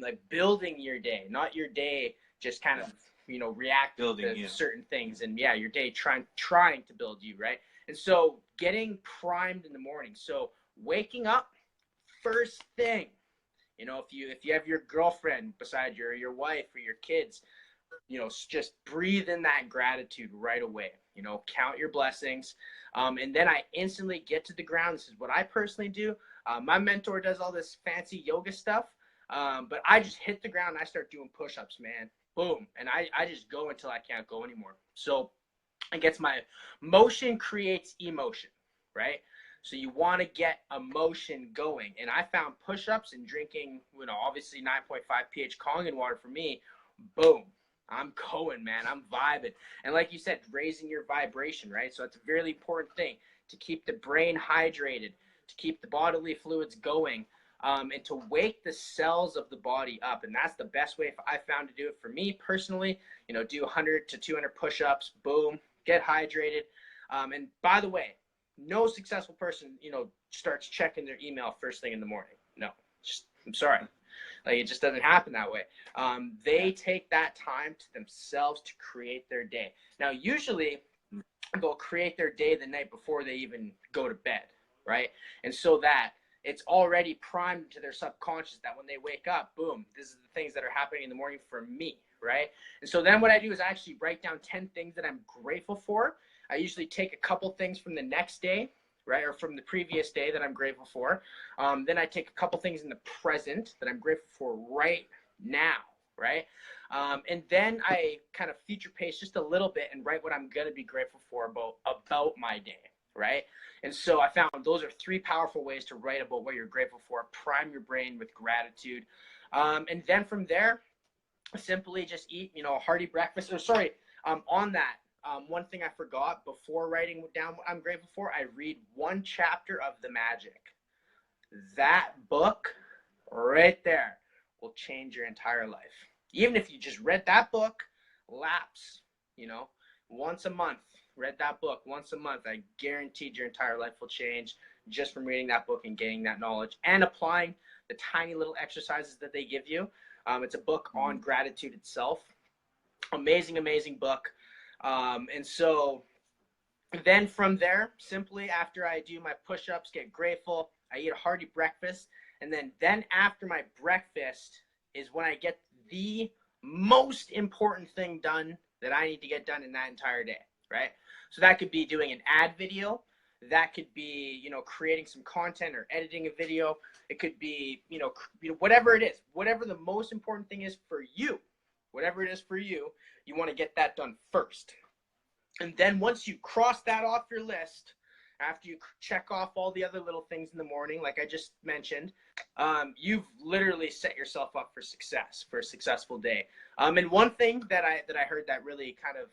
like building your day, not your day just kind of, you know, reacting Building to you. certain things, and yeah, your day trying to build you, right? And so getting primed in the morning. So waking up first thing, you know, if you have your girlfriend beside your wife or your kids, you know, just breathe in that gratitude right away. You know, count your blessings. And then I instantly get to the ground. This is what I personally do. My mentor does all this fancy yoga stuff, but I just hit the ground and I start doing push-ups, man. Boom. And I just go until I can't go anymore. So I guess my motion creates emotion, right? So you want to get emotion going. And I found push-ups and drinking, you know, obviously 9.5 pH Kangen water for me, boom. I'm going, man. I'm vibing. And like you said, raising your vibration, right? So it's a really important thing to keep the brain hydrated, to keep the bodily fluids going, and to wake the cells of the body up. And that's the best way I found to do it for me personally. You know, do 100 to 200 push-ups, boom, get hydrated. And by the way, no successful person, you know, starts checking their email first thing in the morning. No, just, I'm sorry. Like, it just doesn't happen that way. They take that time to themselves to create their day. Now, usually they'll create their day the night before they even go to bed, right? And so that it's already primed to their subconscious that when they wake up, boom, this is the things that are happening in the morning for me, right? And so then what I do is I actually write down 10 things that I'm grateful for. I usually take a couple things from the next day, right, or from the previous day that I'm grateful for. Then I take a couple things in the present that I'm grateful for right now, right? And then I kind of future pace just a little bit and write what I'm going to be grateful for about my day, right? And so I found those are 3 powerful ways to write about what you're grateful for. Prime your brain with gratitude. And then from there, simply just eat, you know, a hearty breakfast. Or sorry, on that, one thing I forgot before writing down what I'm grateful for, I read 1 chapter of The Magic. That book right there will change your entire life. Even if you just read that book, lapse, you know, once a month, read that book once a month, I guaranteed your entire life will change just from reading that book and gaining that knowledge and applying the tiny little exercises that they give you. It's a book on gratitude itself. Amazing, amazing book. And so then from there, simply after I do my push-ups, get grateful, I eat a hearty breakfast. And then after my breakfast is when I get the most important thing done that I need to get done in that entire day, right? So that could be doing an ad video. That could be, you know, creating some content or editing a video. It could be, you know, whatever it is, whatever the most important thing is for you, whatever it is for you, you want to get that done first. And then once you cross that off your list, after you check off all the other little things in the morning, like I just mentioned, you've literally set yourself up for success, for a successful day. And one thing that I heard that really kind of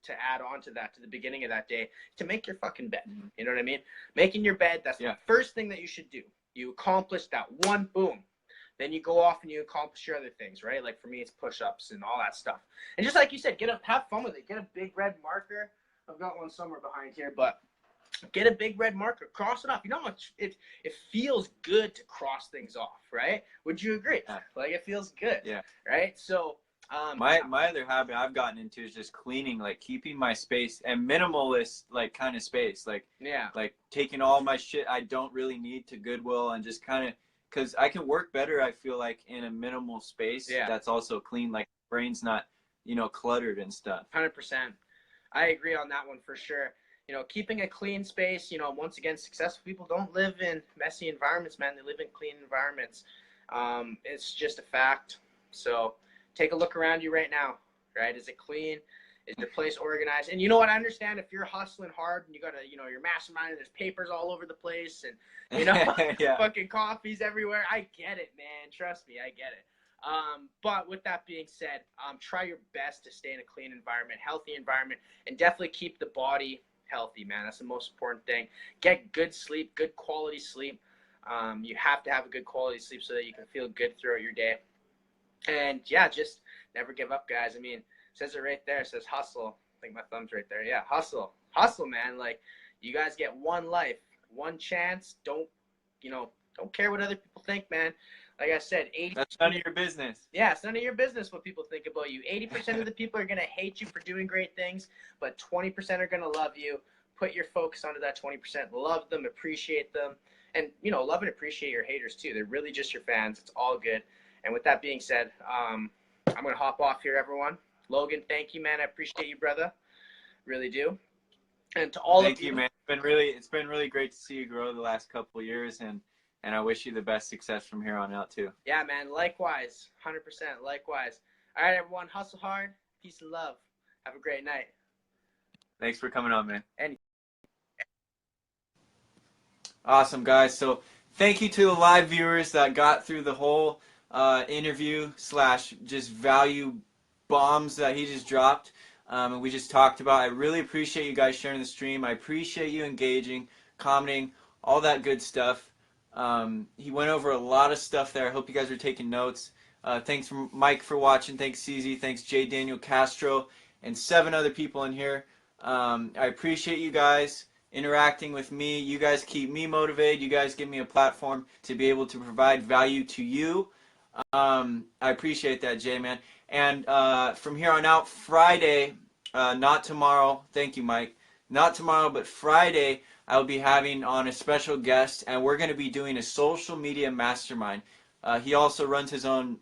to add on to that, to the beginning of that day, to make your fucking bed. You know what I mean? Making your bed, that's the first thing that you should do. You accomplish that one, boom. Then you go off and you accomplish your other things, right? Like for me, it's push-ups and all that stuff. And just like you said, have fun with it. Get a big red marker. I've got one somewhere behind here, but get a big red marker. Cross it off. You know how much it feels good to cross things off, right? Would you agree? Like, it feels good, right? So my other habit I've gotten into is just cleaning, like keeping my space and minimalist, like kind of space, like like taking all my shit I don't really need to Goodwill and just kind of, because I can work better, I feel like, in a minimal space that's also clean, like brain's not, you know, cluttered and stuff. 100%. I agree on that one for sure. You know, keeping a clean space, you know, once again, successful people don't live in messy environments, man. They live in clean environments. It's just a fact. So take a look around you right now, right? Is it clean? Is your place organized? And you know what? I understand if you're hustling hard and you got to, you know, your mastermind and there's papers all over the place and, you know, fucking coffees everywhere. I get it, man. Trust me, I get it. But with that being said, try your best to stay in a clean environment, healthy environment, and definitely keep the body healthy, man. That's the most important thing. Get good sleep, good quality sleep. You have to have a good quality sleep so that you can feel good throughout your day. And yeah, just never give up, guys. I mean, it says it right there. It says hustle. I think my thumb's right there. Yeah, hustle, man. Like, You guys get one life, one chance. Don't care what other people think, man. Like I said, 80. That's none of your business. Yeah, it's none of your business what people think about you. 80% of the people are gonna hate you for doing great things, but 20% are gonna love you. Put your focus onto that 20%. Love them, appreciate them, and love and appreciate your haters too. They're really just your fans. It's all good. And with that being said, I'm gonna hop off here, everyone. Logan, thank you, man. I appreciate you, brother. Really do. And to all Thank of you, you, man. It's been really great to see you grow the last couple of years, and I wish you the best success from here on out too. Yeah, man. Likewise, 100%. Likewise. All right, everyone. Hustle hard. Peace and love. Have a great night. Thanks for coming on, man. And Awesome, guys. So thank you to the live viewers that got through the whole interview / just value bombs that he just dropped and we just talked about. I really appreciate you guys sharing the stream. I appreciate you engaging, commenting, all that good stuff. He went over a lot of stuff there. I hope you guys are taking notes. Thanks Mike for watching. Thanks CZ. Thanks J. Daniel Castro and 7 other people in here. I appreciate you guys interacting with me. You guys keep me motivated. You guys give me a platform to be able to provide value to you. I appreciate that, Jay, man. And from here on out, Friday, not tomorrow. Thank you, Mike. Not tomorrow, but Friday, I'll be having on a special guest, and we're going to be doing a social media mastermind. He also runs his own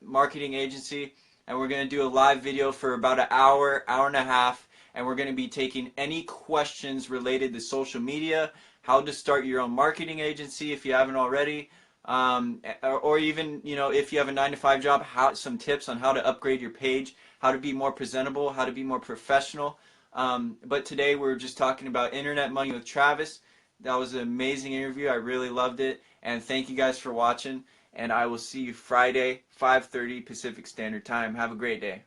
marketing agency, and we're going to do a live video for about an hour, hour and a half, and we're going to be taking any questions related to social media, how to start your own marketing agency if you haven't already, or even if you have a 9-to-5 job, some tips on how to upgrade your page, how to be more presentable, how to be more professional. But today we're just talking about internet money with Travis. That was an amazing interview. I really loved it, and thank you guys for watching. And I will see you Friday, 5:30 Pacific Standard Time. Have a great day.